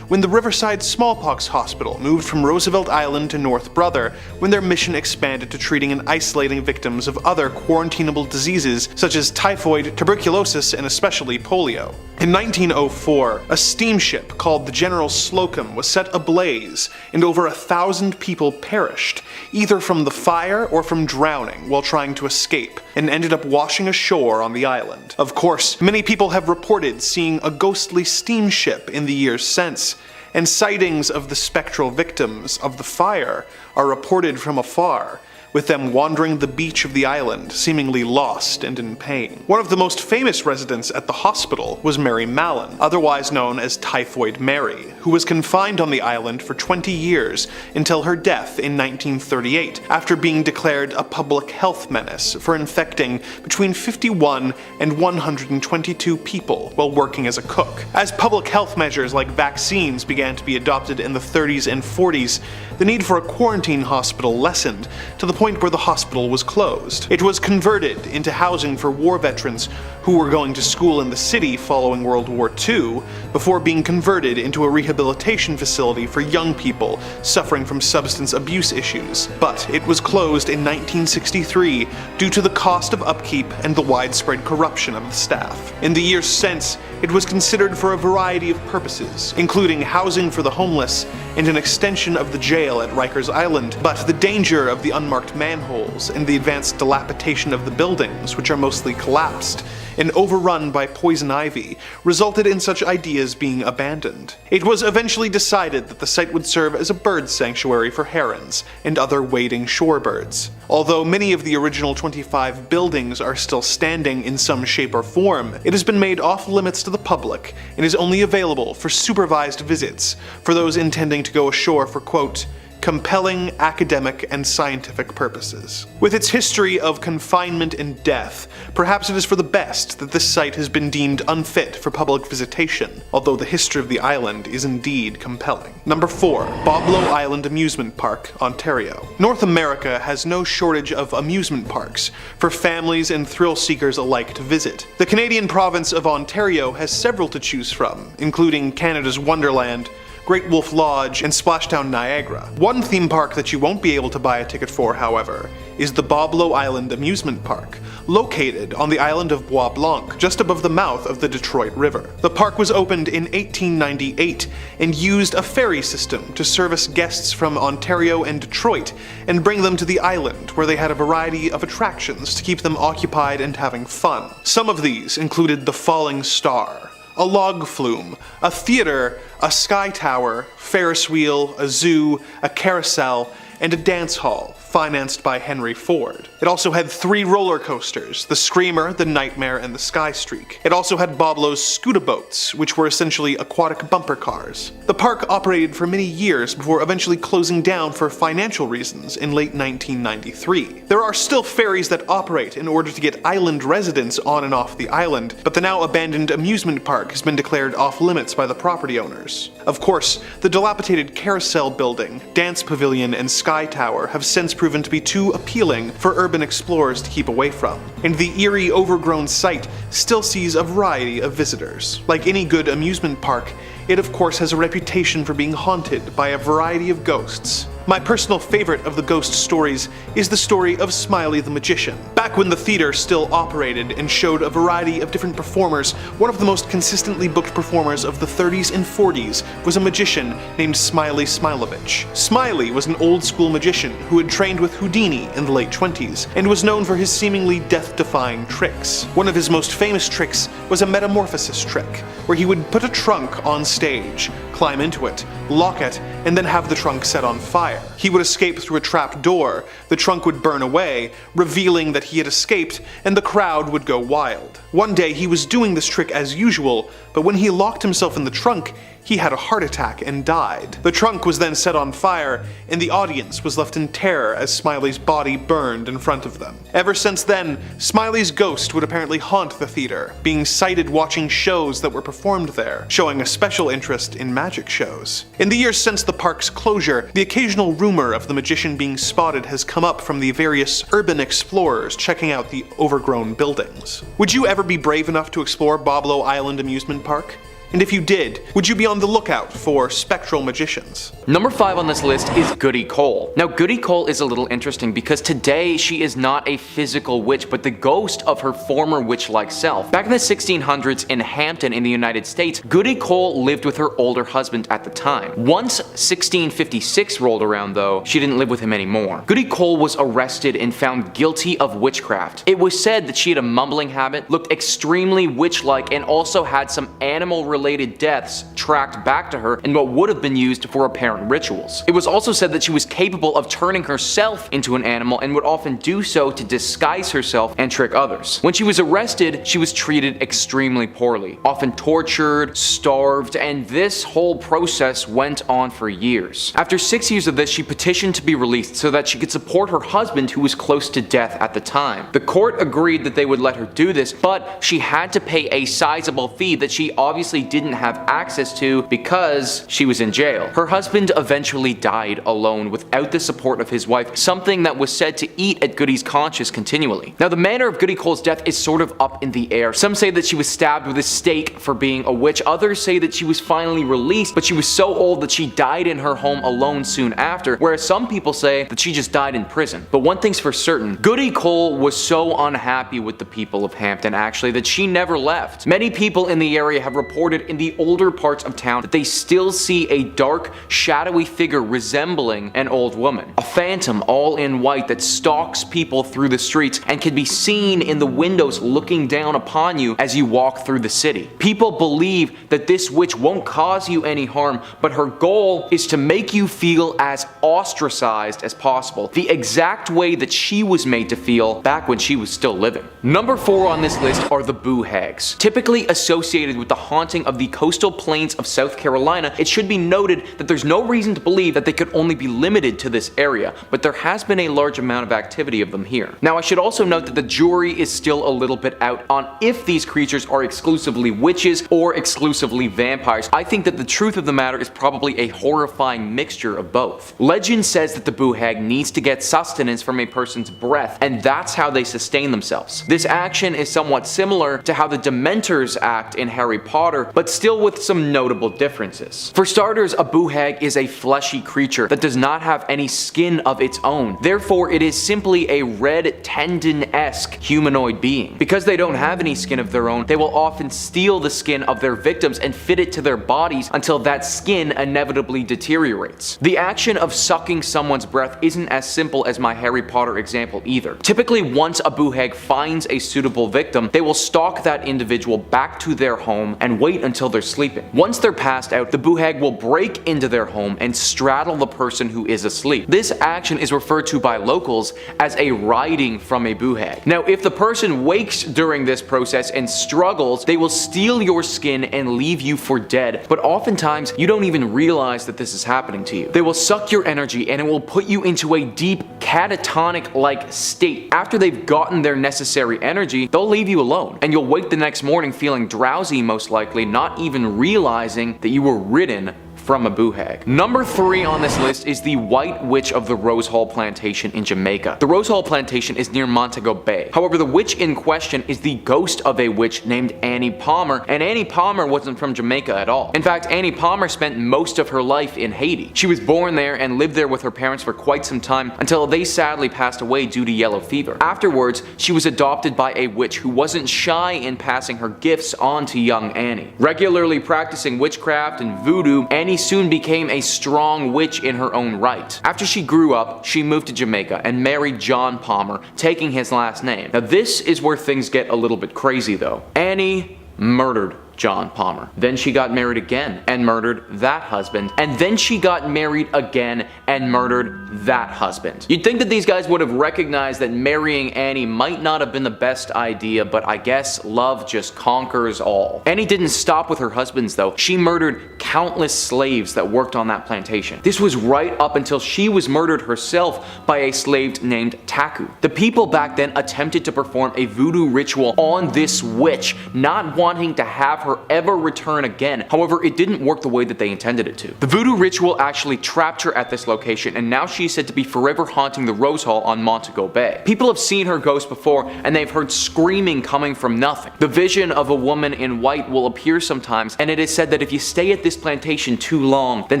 Speaker 4: when the Riverside Smallpox Hospital moved from Roosevelt Island to North Brother, when their mission expanded to treating an isolating isolating victims of other quarantinable diseases such as typhoid, tuberculosis, and especially polio. In 1904, a steamship called the General Slocum was set ablaze, and over 1,000 people perished, either from the fire or from drowning while trying to escape, and ended up washing ashore on the island. Of course, many people have reported seeing a ghostly steamship in the years since, and sightings of the spectral victims of the fire are reported from afar, with them wandering the beach of the island, seemingly lost and in pain. One of the most famous residents at the hospital was Mary Mallon, otherwise known as Typhoid Mary, who was confined on the island for 20 years until her death in 1938, after being declared a public health menace for infecting between 51 and 122 people while working as a cook. As public health measures like vaccines began to be adopted in the 30s and 40s, the need for a quarantine hospital lessened to the point where the hospital was closed. It was converted into housing for war veterans who were going to school in the city following World War II, before being converted into a rehabilitation facility for young people suffering from substance abuse issues. But it was closed in 1963 due to the cost of upkeep and the widespread corruption of the staff. In the years since, it was considered for a variety of purposes, including housing for the homeless and an extension of the jail at Rikers Island, but the danger of the unmarked manholes and the advanced dilapidation of the buildings, which are mostly collapsed and overrun by poison ivy, resulted in such ideas being abandoned. It was eventually decided that the site would serve as a bird sanctuary for herons and other wading shorebirds. Although many of the original 25 buildings are still standing in some shape or form, it has been made off limits to the public and is only available for supervised visits for those intending to go ashore for, quote, compelling academic and scientific purposes. With its history of confinement and death, perhaps it is for the best that this site has been deemed unfit for public visitation, although the history of the island is indeed compelling. Number 4. Boblo Island Amusement Park, Ontario. North America has no shortage of amusement parks for families and thrill seekers alike to visit. The Canadian province of Ontario has several to choose from, including Canada's Wonderland, Great Wolf Lodge, and Splashdown Niagara. One theme park that you won't be able to buy a ticket for, however, is the Boblo Island Amusement Park, located on the island of Bois Blanc, just above the mouth of the Detroit River. The park was opened in 1898 and used a ferry system to service guests from Ontario and Detroit and bring them to the island, where they had a variety of attractions to keep them occupied and having fun. Some of these included the Falling Star, a log flume, a theater, a sky tower, Ferris wheel, a zoo, a carousel, and a dance hall, financed by Henry Ford. It also had 3 roller coasters, the Screamer, the Nightmare, and the Sky Streak. It also had Boblo's Scootaboats, which were essentially aquatic bumper cars. The park operated for many years before eventually closing down for financial reasons in late 1993. There are still ferries that operate in order to get island residents on and off the island, but the now abandoned amusement park has been declared off limits by the property owners. Of course, the dilapidated carousel building, dance pavilion, and sky tower have since proven to be too appealing for urban explorers to keep away from, and the eerie, overgrown site still sees a variety of visitors. Like any good amusement park, it of course has a reputation for being haunted by a variety of ghosts. My personal favorite of the ghost stories is the story of Smiley the Magician. Back when the theater still operated and showed a variety of different performers, one of the most consistently booked performers of the 30s and 40s was a magician named Smiley Smilovich. Smiley was an old-school magician who had trained with Houdini in the late 20s and was known for his seemingly death-defying tricks. One of his most famous tricks was a metamorphosis trick, where he would put a trunk on stage, climb into it, lock it, and then have the trunk set on fire. He would escape through a trap door, the trunk would burn away, revealing that he had escaped, and the crowd would go wild. One day he was doing this trick as usual, but when he locked himself in the trunk, he had a heart attack and died. The trunk was then set on fire, and the audience was left in terror as Smiley's body burned in front of them. Ever since then, Smiley's ghost would apparently haunt the theater, being sighted watching shows that were performed there, showing a special interest in magic shows. In the years since the park's closure, the occasional rumor of the magician being spotted has come up from the various urban explorers checking out the overgrown buildings. Would you ever be brave enough to explore Boblo Island Amusement Park? And if you did, would you be on the lookout for spectral magicians?
Speaker 3: Number 5 on this list is Goody Cole. Now Goody Cole is a little interesting because today she is not a physical witch but the ghost of her former witch-like self. Back in the 1600s in Hampton in the United States, Goody Cole lived with her older husband at the time. Once 1656 rolled around though, she didn't live with him anymore. Goody Cole was arrested and found guilty of witchcraft. It was said that she had a mumbling habit, looked extremely witch-like, and also had some animal-related deaths tracked back to her in what would have been used for apparent rituals. It was also said that she was capable of turning herself into an animal and would often do so to disguise herself and trick others. When she was arrested, she was treated extremely poorly, often tortured, starved, and this whole process went on for years. After 6 years of this, she petitioned to be released so that she could support her husband who was close to death at the time. The court agreed that they would let her do this, but she had to pay a sizable fee that she obviously didn't have access to because she was in jail. Her husband eventually died alone without the support of his wife, something that was said to eat at Goody's conscience continually. Now the manner of Goody Cole's death is sort of up in the air. Some say that she was stabbed with a stake for being a witch, others say that she was finally released but she was so old that she died in her home alone soon after, whereas some people say that she just died in prison. But one thing's for certain, Goody Cole was so unhappy with the people of Hampton actually that she never left. Many people in the area have reported in the older parts of town that they still see a dark, shadowy figure resembling an old woman. A phantom all in white that stalks people through the streets and can be seen in the windows looking down upon you as you walk through the city. People believe that this witch won't cause you any harm, but her goal is to make you feel as ostracized as possible, the exact way that she was made to feel back when she was still living. Number 4 on this list are the Boohags. Typically associated with the haunting of the coastal plains of South Carolina, it should be noted that there's no reason to believe that they could only be limited to this area, but there has been a large amount of activity of them here. Now I should also note that the jury is still a little bit out on if these creatures are exclusively witches or exclusively vampires. I think that the truth of the matter is probably a horrifying mixture of both. Legend says that the Boohag needs to get sustenance from a person's breath, and that's how they sustain themselves. This action is somewhat similar to how the Dementors act in Harry Potter, but still with some notable differences. For starters, a Boohag is a fleshy creature that does not have any skin of its own. Therefore, it is simply a red tendon-esque humanoid being. Because they don't have any skin of their own, they will often steal the skin of their victims and fit it to their bodies until that skin inevitably deteriorates. The action of sucking someone's breath isn't as simple as my Harry Potter example either. Typically, once a Boohag finds a suitable victim, they will stalk that individual back to their home and wait until they're sleeping. Once they're passed out, the Boohag will break into their home and straddle the person who is asleep. This action is referred to by locals as a riding from a Boohag. Now, if the person wakes during this process and struggles, they will steal your skin and leave you for dead, but oftentimes you don't even realize that this is happening to you. They will suck your energy and it will put you into a deep catatonic-like state. After they've gotten their necessary energy, they'll leave you alone, and you'll wake the next morning feeling drowsy most likely, not even realizing that you were ridden from a Boohag. Number 3 on this list is the White Witch of the Rose Hall Plantation in Jamaica. The Rose Hall Plantation is near Montego Bay. However, the witch in question is the ghost of a witch named Annie Palmer, and Annie Palmer wasn't from Jamaica at all. In fact, Annie Palmer spent most of her life in Haiti. She was born there and lived there with her parents for quite some time until they sadly passed away due to yellow fever. Afterwards, she was adopted by a witch who wasn't shy in passing her gifts on to young Annie. Regularly practicing witchcraft and voodoo, Annie soon became a strong witch in her own right. After she grew up, she moved to Jamaica and married John Palmer, taking his last name. Now this is where things get a little bit crazy though. Annie murdered John Palmer. Then she got married again and murdered that husband. And then she got married again and murdered that husband. You'd think that these guys would have recognized that marrying Annie might not have been the best idea, but I guess love just conquers all. Annie didn't stop with her husbands though. She murdered countless slaves that worked on that plantation. This was right up until she was murdered herself by a slave named Taku. The people back then attempted to perform a voodoo ritual on this witch, not wanting to have her ever return again. However, it didn't work the way that they intended it to. The voodoo ritual actually trapped her at this location, and now she's said to be forever haunting the Rose Hall on Montego Bay. People have seen her ghost before, and they've heard screaming coming from nothing. The vision of a woman in white will appear sometimes, and it is said that if you stay at this plantation too long, then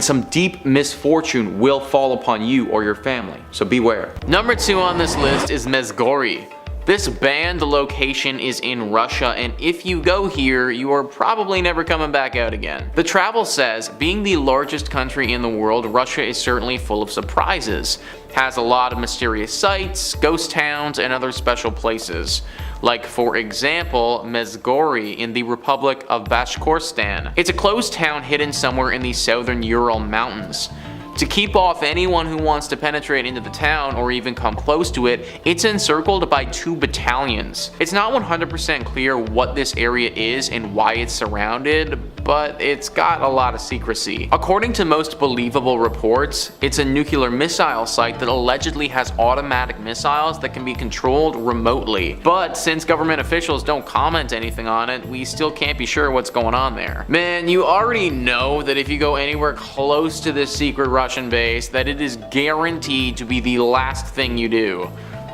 Speaker 3: some deep misfortune will fall upon you or your family. So beware.
Speaker 2: Number 2 on this list is Mezgori. This banned location is in Russia, and if you go here, you are probably never coming back out again. The travel says, being the largest country in the world, Russia is certainly full of surprises. Has a lot of mysterious sites, ghost towns, and other special places. Like, for example, Mezgori in the Republic of Bashkortostan. It's a closed town hidden somewhere in the southern Ural Mountains. To keep off anyone who wants to penetrate into the town or even come close to it, it's encircled by 2 battalions. It's not 100% clear what this area is and why it's surrounded, but it's got a lot of secrecy. According to most believable reports, it's a nuclear missile site that allegedly has automatic missiles that can be controlled remotely. But since government officials don't comment anything on it, we still can't be sure what's going on there. Man, you already know that if you go anywhere close to this secret Russian base, that it is guaranteed to be the last thing you do.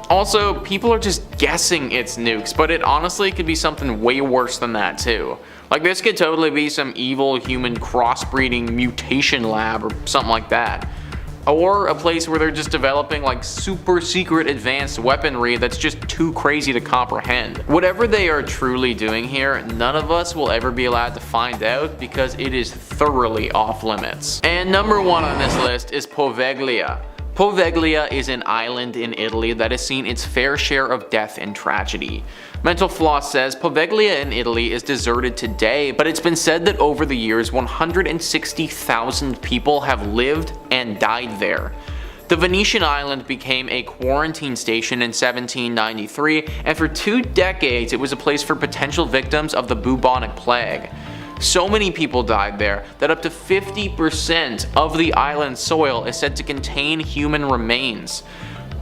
Speaker 2: Also, people are just guessing it's nukes, but it honestly could be something way worse than that too. Like, this could totally be some evil human crossbreeding mutation lab or something like that. Or a place where they're just developing like super secret advanced weaponry that's just too crazy to comprehend. Whatever they are truly doing here, none of us will ever be allowed to find out because it is thoroughly off limits. And number 1 on this list is Poviglia. Poviglia is an island in Italy that has seen its fair share of death and tragedy. Mental Floss says Poviglia in Italy is deserted today, but it's been said that over the years 160,000 people have lived and died there. The Venetian island became a quarantine station in 1793, and for 2 decades it was a place for potential victims of the bubonic plague. So many people died there that up to 50% of the island's soil is said to contain human remains.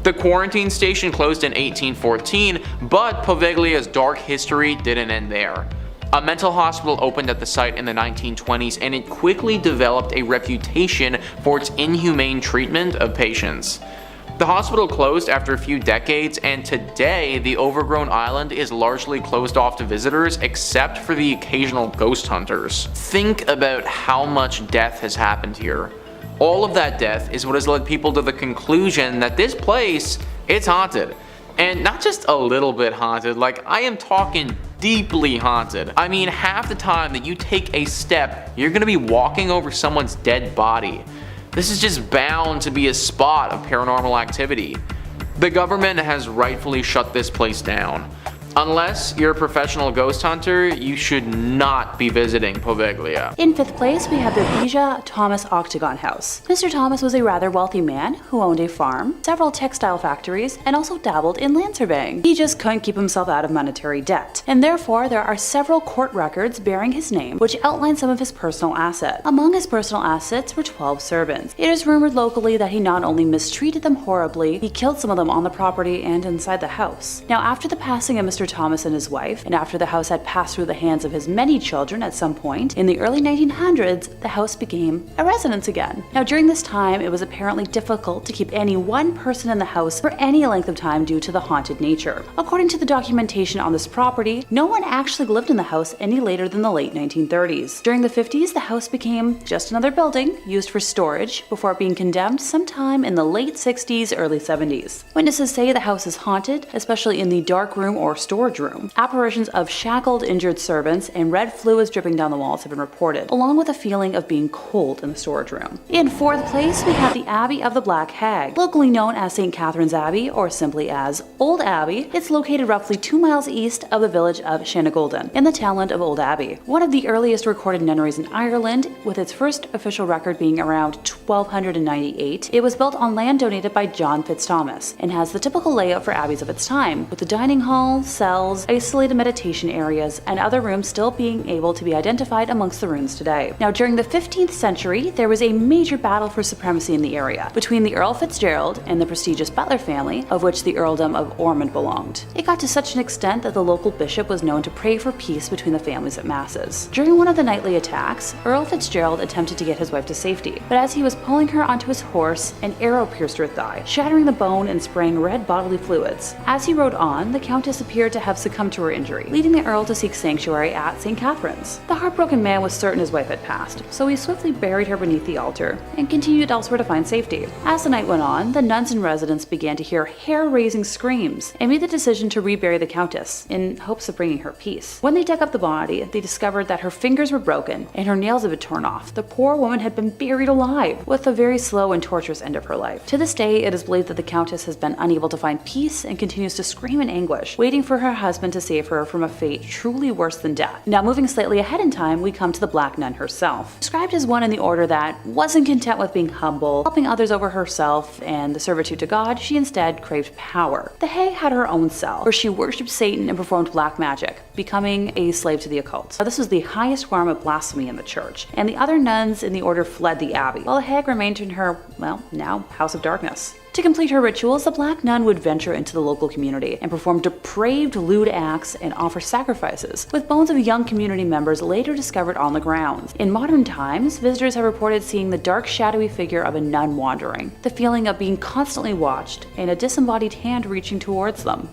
Speaker 2: The quarantine station closed in 1814, but Poviglia's dark history didn't end there. A mental hospital opened at the site in the 1920s, and it quickly developed a reputation for its inhumane treatment of patients. The hospital closed after a few decades, and today the overgrown island is largely closed off to visitors except for the occasional ghost hunters. Think about how much death has happened here. All of that death is what has led people to the conclusion that this place, it's haunted. And not just a little bit haunted, like I am talking deeply haunted. I mean, half the time that you take a step, you're gonna be walking over someone's dead body. This is just bound to be a spot of paranormal activity. The government has rightfully shut this place down. Unless you're a professional ghost hunter, you should not be visiting Poviglia.
Speaker 5: In 5th place, we have the Bija Thomas Octagon House. Mr. Thomas was a rather wealthy man who owned a farm, several textile factories, and also dabbled in land surveying. He just couldn't keep himself out of monetary debt, and therefore there are several court records bearing his name, which outline some of his personal assets. Among his personal assets were 12 servants. It is rumored locally that he not only mistreated them horribly, he killed some of them on the property and inside the house. Now, after the passing of Mr. Thomas and his wife, and after the house had passed through the hands of his many children at some point, in the early 1900s, the house became a residence again. Now, during this time, it was apparently difficult to keep any one person in the house for any length of time due to the haunted nature. According to the documentation on this property, no one actually lived in the house any later than the late 1930s. During the 50s, the house became just another building used for storage before being condemned sometime in the late 60s, early 70s. Witnesses say the house is haunted, especially in the dark room or storage room. Apparitions of shackled, injured servants and red fluids dripping down the walls have been reported, along with a feeling of being cold in the storage room. In 4th place, we have the Abbey of the Black Hag, locally known as St. Catherine's Abbey or simply as Old Abbey. It's located roughly 2 miles east of the village of Shanagolden in the townland of Old Abbey, one of the earliest recorded nunneries in Ireland, with its first official record being around 1298. It was built on land donated by John Fitzthomas and has the typical layout for abbeys of its time, with the dining halls, cells, isolated meditation areas, and other rooms still being able to be identified amongst the ruins today. Now, during the 15th century, there was a major battle for supremacy in the area between the Earl Fitzgerald and the prestigious Butler family, of which the Earldom of Ormond belonged. It got to such an extent that the local bishop was known to pray for peace between the families at masses. During one of the nightly attacks, Earl Fitzgerald attempted to get his wife to safety, but as he was pulling her onto his horse, an arrow pierced her thigh, shattering the bone and spraying red bodily fluids. As he rode on, the Countess appeared to have succumbed to her injury, leading the Earl to seek sanctuary at St. Catherine's. The heartbroken man was certain his wife had passed, so he swiftly buried her beneath the altar and continued elsewhere to find safety. As the night went on, the nuns and residents began to hear hair-raising screams and made the decision to rebury the Countess in hopes of bringing her peace. When they dug up the body, they discovered that her fingers were broken and her nails had been torn off. The poor woman had been buried alive, with a very slow and torturous end of her life. To this day, it is believed that the Countess has been unable to find peace and continues to scream in anguish, waiting for her husband to save her from a fate truly worse than death. Now, moving slightly ahead in time, we come to the Black Nun herself. Described as one in the order that wasn't content with being humble, helping others over herself, and the servitude to God, she instead craved power. The Hag had her own cell, where she worshipped Satan and performed black magic, becoming a slave to the occult. Now, this was the highest form of blasphemy in the church, and the other nuns in the order fled the abbey, while the Hag remained in her, well, now House of Darkness. To complete her rituals, the Black Nun would venture into the local community and perform depraved lewd acts and offer sacrifices, with bones of young community members later discovered on the grounds. In modern times, visitors have reported seeing the dark, shadowy figure of a nun wandering, the feeling of being constantly watched, and a disembodied hand reaching towards them.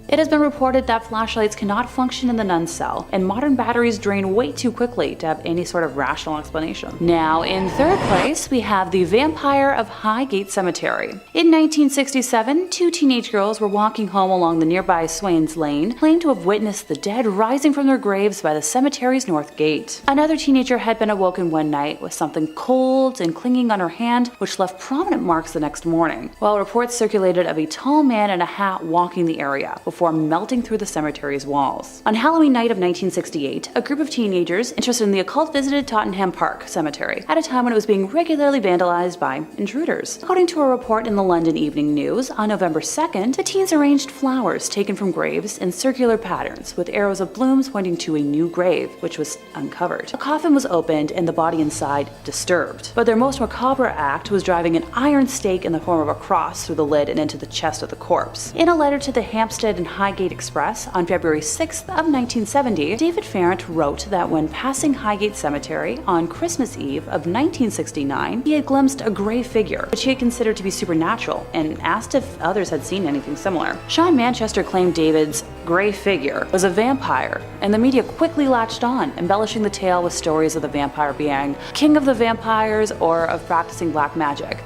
Speaker 5: It has been reported that flashlights cannot function in the nun's cell, and modern batteries drain way too quickly to have any sort of rational explanation. Now, in third place, we have the Vampire of Highgate Cemetery. In 1967, two teenage girls were walking home along the nearby Swains Lane, claimed to have witnessed the dead rising from their graves by the cemetery's north gate. Another teenager had been awoken one night with something cold and clinging on her hand, which left prominent marks the next morning, while reports circulated of a tall man in a hat walking the area, before melting through the cemetery's walls. On Halloween night of 1968, a group of teenagers interested in the occult visited Tottenham Park Cemetery at a time when it was being regularly vandalized by intruders. According to a report in the London Evening News, on November 2nd, the teens arranged flowers taken from graves in circular patterns, with arrows of blooms pointing to a new grave, which was uncovered. A coffin was opened and the body inside disturbed, but their most macabre act was driving an iron stake in the form of a cross through the lid and into the chest of the corpse. In a letter to the Hampstead and Highgate Express on February 6th of 1970, David Farrant wrote that when passing Highgate Cemetery on Christmas Eve of 1969, he had glimpsed a gray figure, which he had considered to be supernatural, and asked if others had seen anything similar. Sean Manchester claimed David's gray figure was a vampire, and the media quickly latched on, embellishing the tale with stories of the vampire being king of the vampires or of practicing black magic.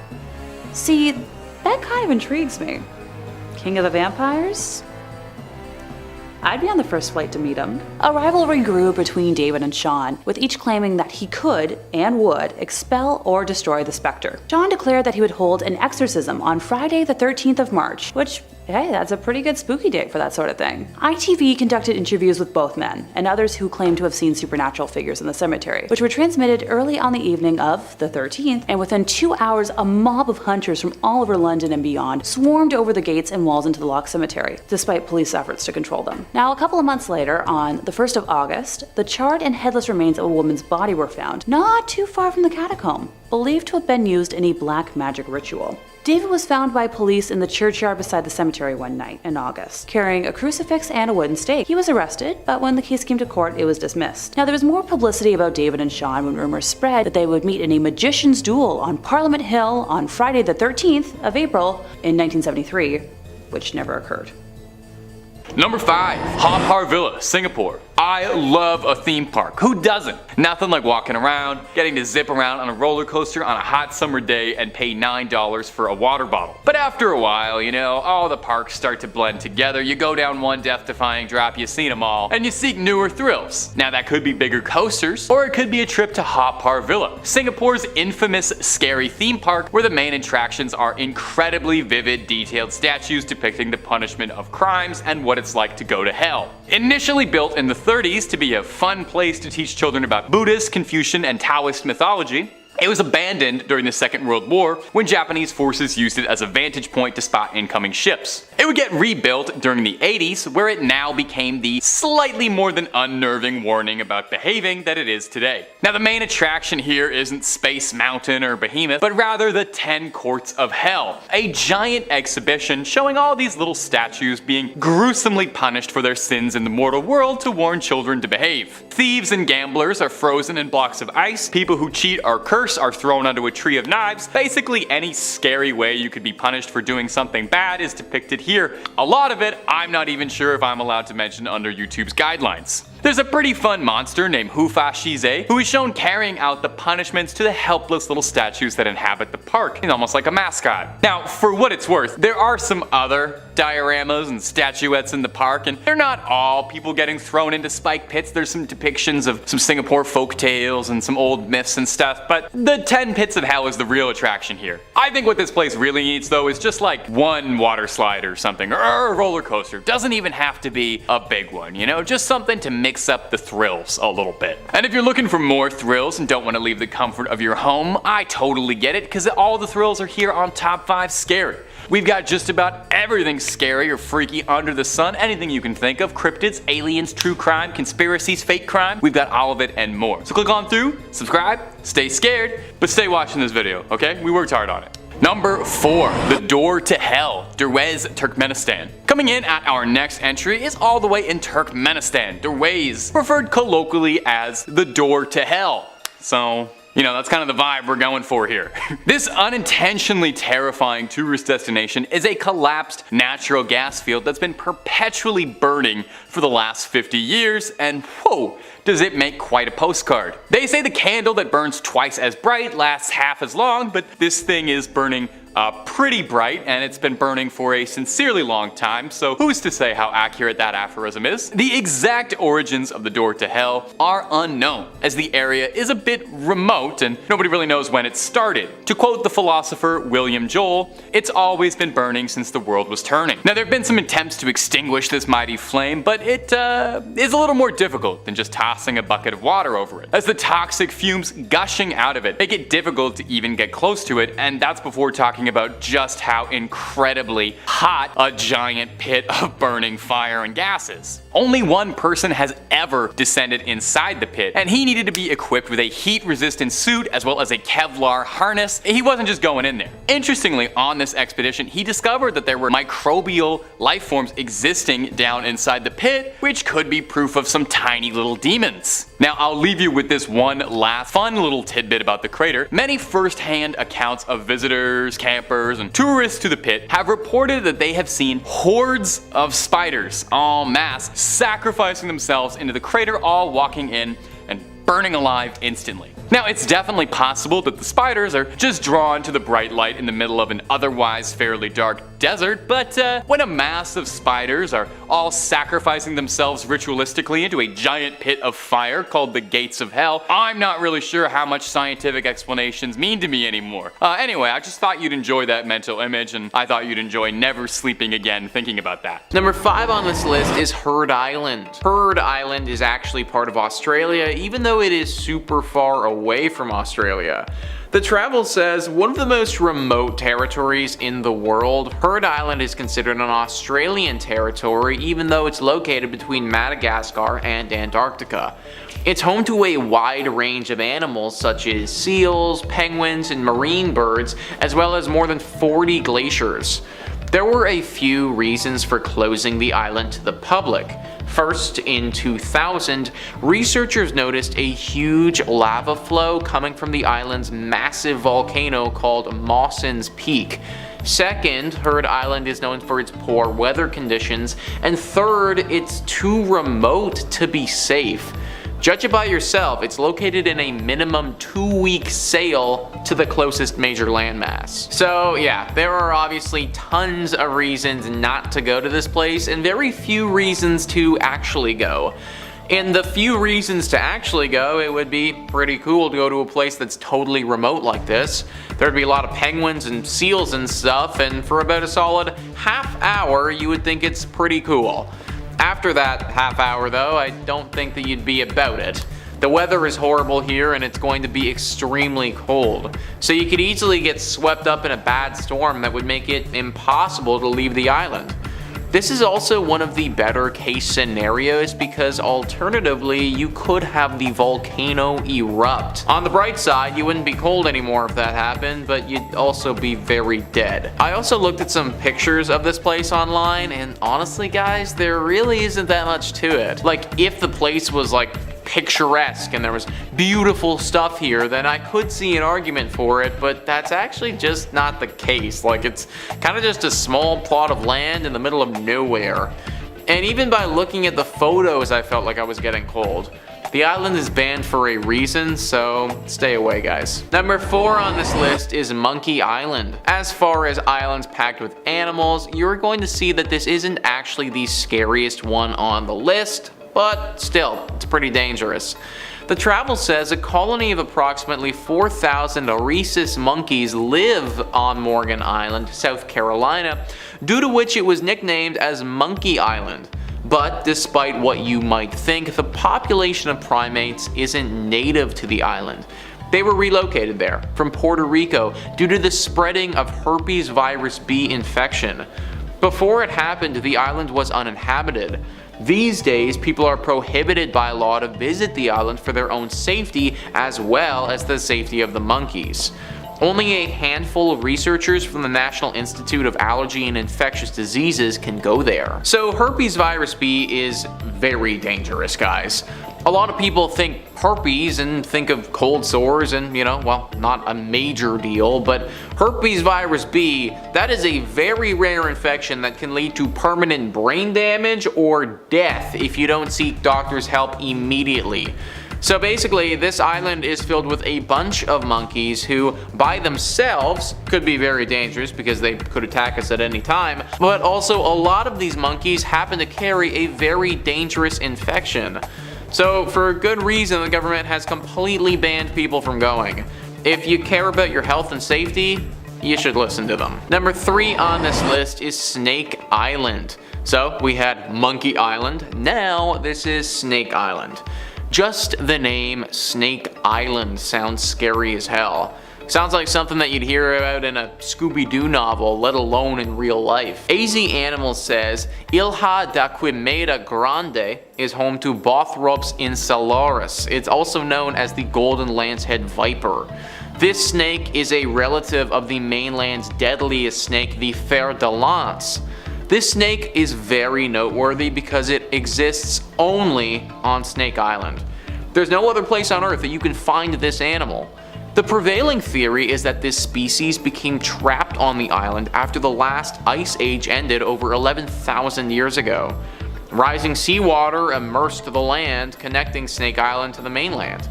Speaker 5: See, that kind of intrigues me. King of the vampires? I'd be on the first flight to meet him. A rivalry grew between David and Sean, with each claiming that he could and would expel or destroy the specter. Sean declared that he would hold an exorcism on Friday the 13th of March, which, hey, that's a pretty good spooky date for that sort of thing. ITV conducted interviews with both men and others who claimed to have seen supernatural figures in the cemetery, which were transmitted early on the evening of the 13th, and within 2 hours, a mob of hunters from all over London and beyond swarmed over the gates and walls into the locked cemetery, despite police efforts to control them. Now, a couple of months later, on the 1st of August, the charred and headless remains of a woman's body were found, not too far from the catacomb, believed to have been used in a black magic ritual. David was found by police in the churchyard beside the cemetery one night in August, carrying a crucifix and a wooden stake. He was arrested, but when the case came to court, it was dismissed. Now, there was more publicity about David and Sean when rumors spread that they would meet in a magician's duel on Parliament Hill on Friday the 13th of April in 1973, which never occurred.
Speaker 2: Number 5. Haw Par Villa, Singapore. I love a theme park. Who doesn't? Nothing like walking around, getting to zip around on a roller coaster on a hot summer day and pay $9 for a water bottle. But after a while, all the parks start to blend together. You go down one death-defying drop, you've seen them all, and you seek newer thrills. Now that could be bigger coasters, or it could be a trip to Haw Par Villa, Singapore's infamous scary theme park where the main attractions are incredibly vivid, detailed statues depicting the punishment of crimes and what it's like to go to hell. Initially built in the 30s to be a fun place to teach children about Buddhist, Confucian, and Taoist mythology, It was abandoned during the Second World War when Japanese forces used it as a vantage point to spot incoming ships. It would get rebuilt during the 80s, where it now became the slightly more than unnerving warning about behaving that it is today. Now the main attraction here isn't Space Mountain or Behemoth, but rather the 10 Courts of Hell, a giant exhibition showing all these little statues being gruesomely punished for their sins in the mortal world to warn children to behave. Thieves and gamblers are frozen in blocks of ice, people who cheat are cursed are thrown onto a tree of knives. Basically any scary way you could be punished for doing something bad is depicted here. A lot of it I'm not even sure if I'm allowed to mention under YouTube's guidelines. There's a pretty fun monster named Hufashize who is shown carrying out the punishments to the helpless little statues that inhabit the park. He's almost like a mascot. Now, for what it's worth, there are some other dioramas and statuettes in the park, and they're not all people getting thrown into spike pits. There's some depictions of some Singapore folk tales and some old myths and stuff, but the 10 Pits of Hell is the real attraction here. I think what this place really needs though is just like one water slide or something, or a roller coaster. Doesn't even have to be a big one, you know, just something to mix up the thrills a little bit. And if you're looking for more thrills and don't want to leave the comfort of your home, I totally get it, because all the thrills are here on Top 5 Scary. We've got just about everything scary or freaky under the sun, anything you can think of: cryptids, aliens, true crime, conspiracies, fake crime. We've got all of it and more. So click on through, subscribe, stay scared, but stay watching this video, okay? We worked hard on it. Number 4. The Door to Hell, Derwez, Turkmenistan. Coming in at our next entry is all the way in Turkmenistan, Derwez, referred colloquially as the Door to Hell. So, you know, that's kind of the vibe we're going for here. This unintentionally terrifying tourist destination is a collapsed natural gas field that's been perpetually burning for the last 50 years, and whoa, does it make quite a postcard. They say the candle that burns twice as bright lasts half as long, but this thing is burning pretty bright, and it's been burning for a sincerely long time, so who's to say how accurate that aphorism is? The exact origins of the Door to Hell are unknown, as the area is a bit remote and nobody really knows when it started. To quote the philosopher William Joel, it's always been burning since the world was turning. Now there have been some attempts to extinguish this mighty flame, but it is a little more difficult than just tossing a bucket of water over it, as the toxic fumes gushing out of it make it difficult to even get close to it, and that's before talking about just how incredibly hot a giant pit of burning fire and gas is. Only one person has ever descended inside the pit, and he needed to be equipped with a heat-resistant suit as well as a Kevlar harness. He wasn't just going in there. Interestingly, on this expedition, he discovered that there were microbial life forms existing down inside the pit, which could be proof of some tiny little demons. Now, I'll leave you with this one last fun little tidbit about the crater. Many first-hand accounts of visitors, campers, and tourists to the pit have reported that they have seen hordes of spiders en masse sacrificing themselves into the crater, all walking in and burning alive instantly. Now, it's definitely possible that the spiders are just drawn to the bright light in the middle of an otherwise fairly dark desert, but when a mass of spiders are all sacrificing themselves ritualistically into a giant pit of fire called the Gates of Hell, I'm not really sure how much scientific explanations mean to me anymore. Anyway, I just thought you'd enjoy that mental image, and I thought you'd enjoy never sleeping again thinking about that.
Speaker 3: Number 5 on this list is Heard Island. Heard Island is actually part of Australia, even though it is super far away from Australia. The travel says one of the most remote territories in the world. Heard Island is considered an Australian territory, even though it's located between Madagascar and Antarctica. It's home to a wide range of animals such as seals, penguins, and marine birds, as well as more than 40 glaciers. There were a few reasons for closing the island to the public. First, in 2000, researchers noticed a huge lava flow coming from the island's massive volcano called Mawson's Peak. Second, Heard Island is known for its poor weather conditions. And third, it's too remote to be safe. Judge it by yourself, it's located in a minimum 2-week sail to the closest major landmass. So yeah, there are obviously tons of reasons not to go to this place and very few reasons to actually go. And the few reasons to actually go, it would be pretty cool to go to a place that's totally remote like this. There'd be a lot of penguins and seals and stuff, and for about a solid half hour you would think it's pretty cool. After that half hour though, I don't think that you'd be about it. The weather is horrible here and it's going to be extremely cold, so you could easily get swept up in a bad storm that would make it impossible to leave the island. This is also one of the better case scenarios because alternatively you could have the volcano erupt. On the bright side, you wouldn't be cold anymore if that happened, but you'd also be very dead. I also looked at some pictures of this place online, and honestly guys, there really isn't that much to it. Like, if the place was like picturesque and there was beautiful stuff here, then I could see an argument for it, but that's actually just not the case. Like, it's kind of just a small plot of land in the middle of nowhere. And even by looking at the photos, I felt like I was getting cold. The island is banned for a reason, so stay away guys. Number 4 on this list is Monkey Island. As far as islands packed with animals, you're going to see that this isn't actually the scariest one on the list, but still, it's pretty dangerous. The travel says a colony of approximately 4,000 rhesus monkeys live on Morgan Island, South Carolina, due to which it was nicknamed as Monkey Island. But despite what you might think, the population of primates isn't native to the island. They were relocated there from Puerto Rico due to the spreading of herpes virus B infection. Before it happened, the island was uninhabited. These days, people are prohibited by law to visit the island for their own safety as well as the safety of the monkeys. Only a handful of researchers from the National Institute of Allergy and Infectious Diseases can go there. So herpes virus B is very dangerous, guys. A lot of people think herpes and think of cold sores and, well, not a major deal, but herpes virus B, that is a very rare infection that can lead to permanent brain damage or death if you don't seek doctor's help immediately. So basically, this island is filled with a bunch of monkeys who, by themselves, could be very dangerous because they could attack us at any time, but also a lot of these monkeys happen to carry a very dangerous infection. So for good reason, the government has completely banned people from going. If you care about your health and safety, you should listen to them. Number 3 on this list is Snake Island. So we had Monkey Island, now this is Snake Island. Just the name Snake Island sounds scary as hell. Sounds like something that you'd hear about in a Scooby-Doo novel, let alone in real life. AZ Animals says, Ilha da Quimera Grande is home to Bothrops insularis. It's also known as the golden lancehead viper. This snake is a relative of the mainland's deadliest snake, the fer de lance. This snake is very noteworthy because it exists only on Snake Island. There's no other place on Earth that you can find this animal. The prevailing theory is that this species became trapped on the island after the last ice age ended over 11,000 years ago. Rising seawater immersed the land, connecting Snake Island to the mainland.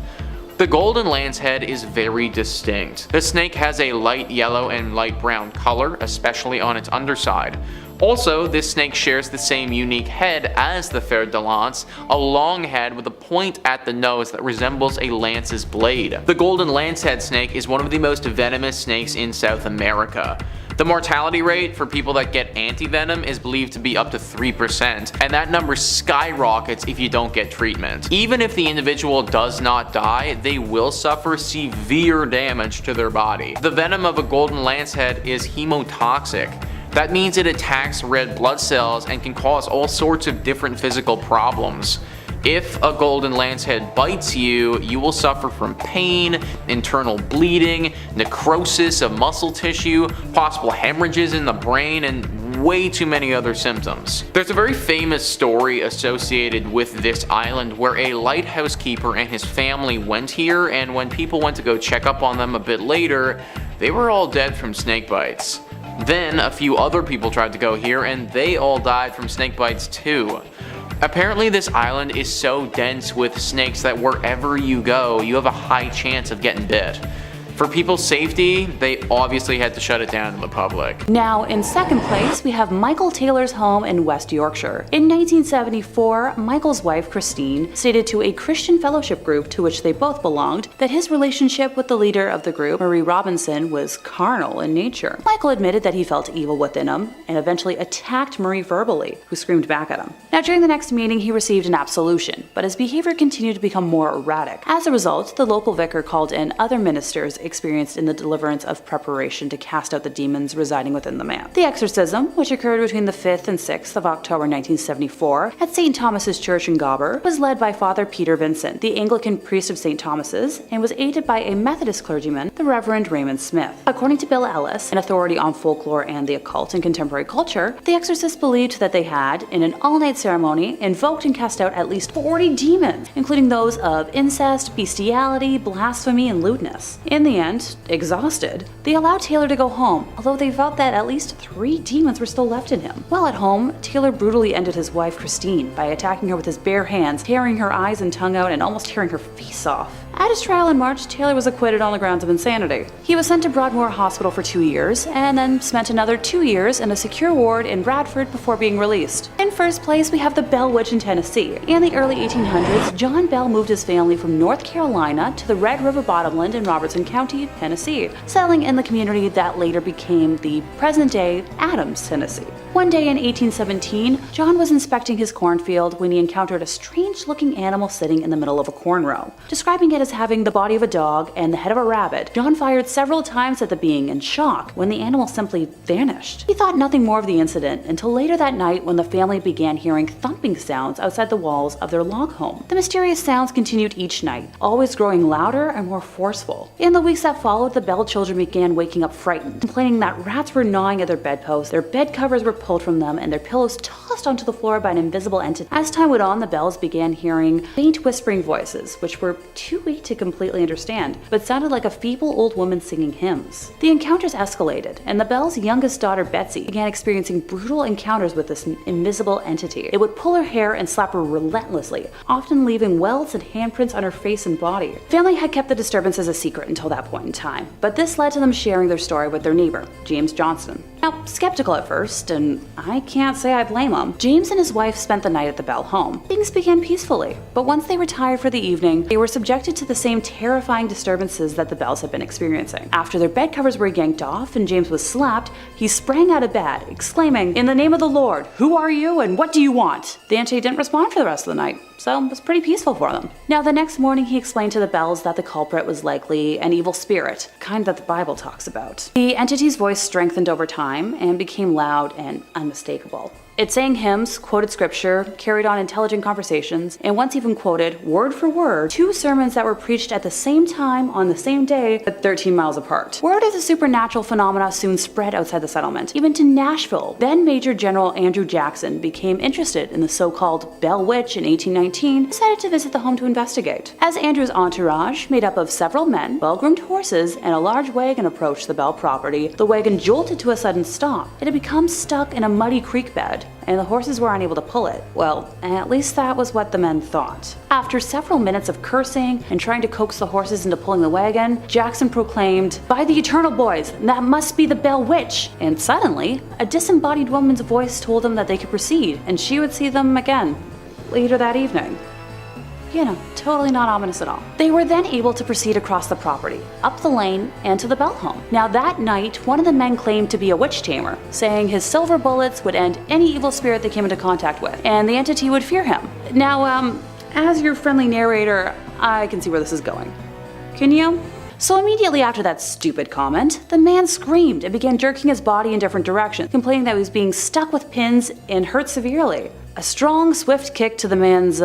Speaker 3: The golden lancehead is very distinct. The snake has a light yellow and light brown color, especially on its underside. Also, this snake shares the same unique head as the fer de lance, a long head with a point at the nose that resembles a lance's blade. The golden lancehead snake is one of the most venomous snakes in South America. The mortality rate for people that get anti-venom is believed to be up to 3%, and that number skyrockets if you don't get treatment. Even if the individual does not die, they will suffer severe damage to their body. The venom of a golden lancehead is hemotoxic. That means it attacks red blood cells and can cause all sorts of different physical problems. If a golden lancehead bites you, you will suffer from pain, internal bleeding, necrosis of muscle tissue, possible hemorrhages in the brain, and way too many other symptoms. There's a very famous story associated with this island where a lighthouse keeper and his family went here, and when people went to go check up on them a bit later, they were all dead from snake bites. Then a few other people tried to go here and they all died from snake bites too. Apparently this island is so dense with snakes that wherever you go, you have a high chance of getting bit. For people's safety, they obviously had to shut it down to the public.
Speaker 5: Now, in second place, we have Michael Taylor's home in West Yorkshire. In 1974, Michael's wife, Christine, stated to a Christian fellowship group to which they both belonged that his relationship with the leader of the group, Marie Robinson, was carnal in nature. Michael admitted that he felt evil within him and eventually attacked Marie verbally, who screamed back at him. Now, during the next meeting, he received an absolution, but his behavior continued to become more erratic. As a result, the local vicar called in other ministers experienced in the deliverance of preparation to cast out the demons residing within the man. The exorcism, which occurred between the 5th and 6th of October 1974 at St. Thomas's Church in Gobber, was led by Father Peter Vincent, the Anglican priest of St. Thomas's, and was aided by a Methodist clergyman, the Reverend Raymond Smith. According to Bill Ellis, an authority on folklore and the occult in contemporary culture, the exorcists believed that they had, in an all-night ceremony, invoked and cast out at least 40 demons, including those of incest, bestiality, blasphemy, and lewdness. In the end, exhausted, they allowed Taylor to go home, although they felt that at least 3 demons were still left in him. While at home, Taylor brutally ended his wife Christine by attacking her with his bare hands, tearing her eyes and tongue out, and almost tearing her face off. At his trial in March, Taylor was acquitted on the grounds of insanity. He was sent to Broadmoor Hospital for 2 years, and then spent another 2 years in a secure ward in Bradford before being released. In first place, we have the Bell Witch in Tennessee. In the early 1800s, John Bell moved his family from North Carolina to the Red River Bottomland in Robertson County, Tennessee, settling in the community that later became the present-day Adams, Tennessee. One day in 1817, John was inspecting his cornfield when he encountered a strange-looking animal sitting in the middle of a corn row. Describing it as having the body of a dog and the head of a rabbit, John fired several times at the being in shock when the animal simply vanished. He thought nothing more of the incident until later that night when the family began hearing thumping sounds outside the walls of their log home. The mysterious sounds continued each night, always growing louder and more forceful. In the weeks that followed, the Bell children began waking up frightened, complaining that rats were gnawing at their bedposts, their bed covers were pulled from them, and their pillows tossed onto the floor by an invisible entity. As time went on, the Bells began hearing faint whispering voices, which were too weak to completely understand, but sounded like a feeble old woman singing hymns. The encounters escalated, and the Bells' youngest daughter, Betsy, began experiencing brutal encounters with this invisible entity. It would pull her hair and slap her relentlessly, often leaving welts and handprints on her face and body. The family had kept the disturbances a secret until that point in time, but this led to them sharing their story with their neighbor, James Johnston. Now, skeptical at first, and I can't say I blame him, James and his wife spent the night at the Bell home. Things began peacefully, but once they retired for the evening, they were subjected to the same terrifying disturbances that the Bells had been experiencing. After their bed covers were yanked off and James was slapped, he sprang out of bed, exclaiming, "In the name of the Lord, who are you and what do you want?" The entity didn't respond for the rest of the night, so it was pretty peaceful for them. Now, the next morning he explained to the Bells that the culprit was likely an evil spirit, kind that the Bible talks about. The entity's voice strengthened over time and became loud and unmistakable. It sang hymns, quoted scripture, carried on intelligent conversations, and once even quoted, word for word, 2 sermons that were preached at the same time on the same day, but 13 miles apart. Word of the supernatural phenomena soon spread outside the settlement, even to Nashville. Then Major General Andrew Jackson became interested in the so-called Bell Witch in 1819, decided to visit the home to investigate. As Andrew's entourage, made up of several men, well-groomed horses, and a large wagon approached the Bell property, the wagon jolted to a sudden stop. It had become stuck in a muddy creek bed, and the horses were unable to pull it. Well, at least that was what the men thought. After several minutes of cursing and trying to coax the horses into pulling the wagon, Jackson proclaimed, "By the eternal boys, that must be the Bell Witch!" And suddenly, a disembodied woman's voice told them that they could proceed, and she would see them again later that evening. You know, totally not ominous at all. They were then able to proceed across the property, up the lane, and to the Bell home. Now that night, one of the men claimed to be a witch tamer, saying his silver bullets would end any evil spirit they came into contact with, and the entity would fear him. Now, as your friendly narrator, I can see where this is going. Can you? So immediately after that stupid comment, the man screamed and began jerking his body in different directions, complaining that he was being stuck with pins and hurt severely. A strong, swift kick to the man's,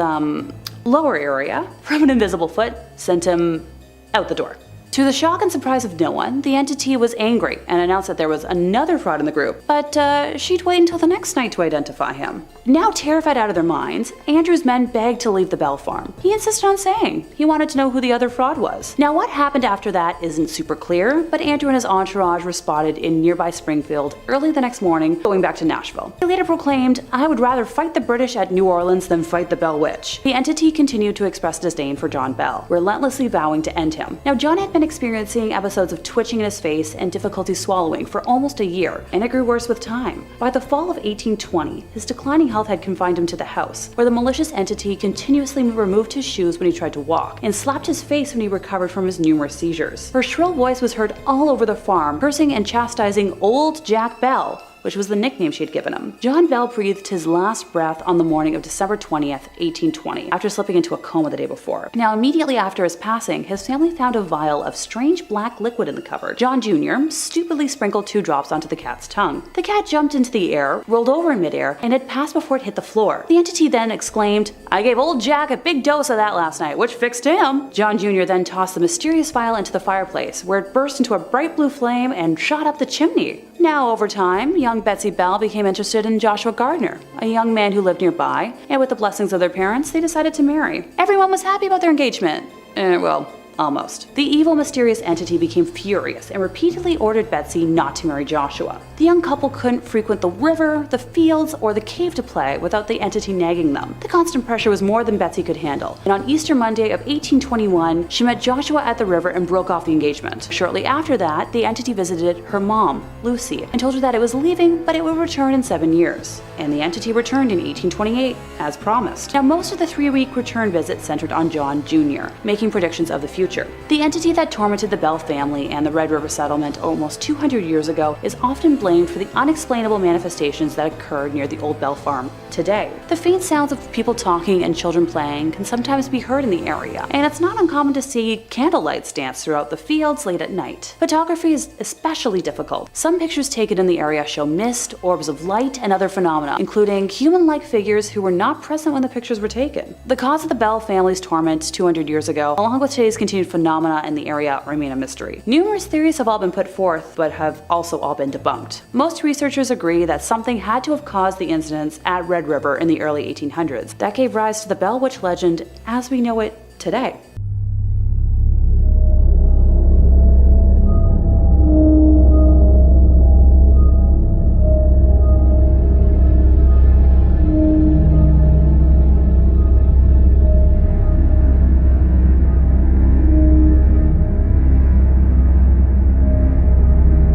Speaker 5: lower area from an invisible foot sent him out the door. To the shock and surprise of no one, the entity was angry and announced that there was another fraud in the group, but she'd wait until the next night to identify him. Now terrified out of their minds, Andrew's men begged to leave the Bell farm. He insisted on staying. He wanted to know who the other fraud was. Now what happened after that isn't super clear, but Andrew and his entourage were spotted in nearby Springfield early the next morning, going back to Nashville. He later proclaimed, "I would rather fight the British at New Orleans than fight the Bell Witch." The entity continued to express disdain for John Bell, relentlessly vowing to end him. Now John had been been experiencing episodes of twitching in his face and difficulty swallowing for almost a year, and it grew worse with time. By the fall of 1820, his declining health had confined him to the house, where the malicious entity continuously removed his shoes when he tried to walk, and slapped his face when he recovered from his numerous seizures. Her shrill voice was heard all over the farm, cursing and chastising Old Jack Bell, which was the nickname she had given him. John Bell breathed his last breath on the morning of December 20th, 1820, after slipping into a coma the day before. Now, immediately after his passing, his family found a vial of strange black liquid in the cupboard. John Jr. stupidly sprinkled 2 drops onto the cat's tongue. The cat jumped into the air, rolled over in midair, and had passed before it hit the floor. The entity then exclaimed, "I gave old Jack a big dose of that last night, which fixed him." John Jr. then tossed the mysterious vial into the fireplace, where it burst into a bright blue flame and shot up the chimney. Now, over time, young Betsy Bell became interested in Joshua Gardner, a young man who lived nearby, and with the blessings of their parents, they decided to marry. Everyone was happy about their engagement. Well, almost. The evil, mysterious entity became furious and repeatedly ordered Betsy not to marry Joshua. The young couple couldn't frequent the river, the fields, or the cave to play without the entity nagging them. The constant pressure was more than Betsy could handle, and on Easter Monday of 1821, she met Joshua at the river and broke off the engagement. Shortly after that, the entity visited her mom, Lucy, and told her that it was leaving, but it would return in 7 years. And the entity returned in 1828, as promised. Now, most of the 3-week return visit centered on John Jr., making predictions of the future. The entity that tormented the Bell family and the Red River settlement almost 200 years ago is often blamed for the unexplainable manifestations that occurred near the old Bell farm today. The faint sounds of people talking and children playing can sometimes be heard in the area, and it's not uncommon to see candlelights dance throughout the fields late at night. Photography is especially difficult. Some pictures taken in the area show mist, orbs of light, and other phenomena, including human-like figures who were not present when the pictures were taken. The cause of the Bell family's torment 200 years ago, along with today's continued phenomena in the area, remain a mystery. Numerous theories have all been put forth, but have also all been debunked. Most researchers agree that something had to have caused the incidents at Red River in the early 1800s that gave rise to the Bell Witch legend as we know it today.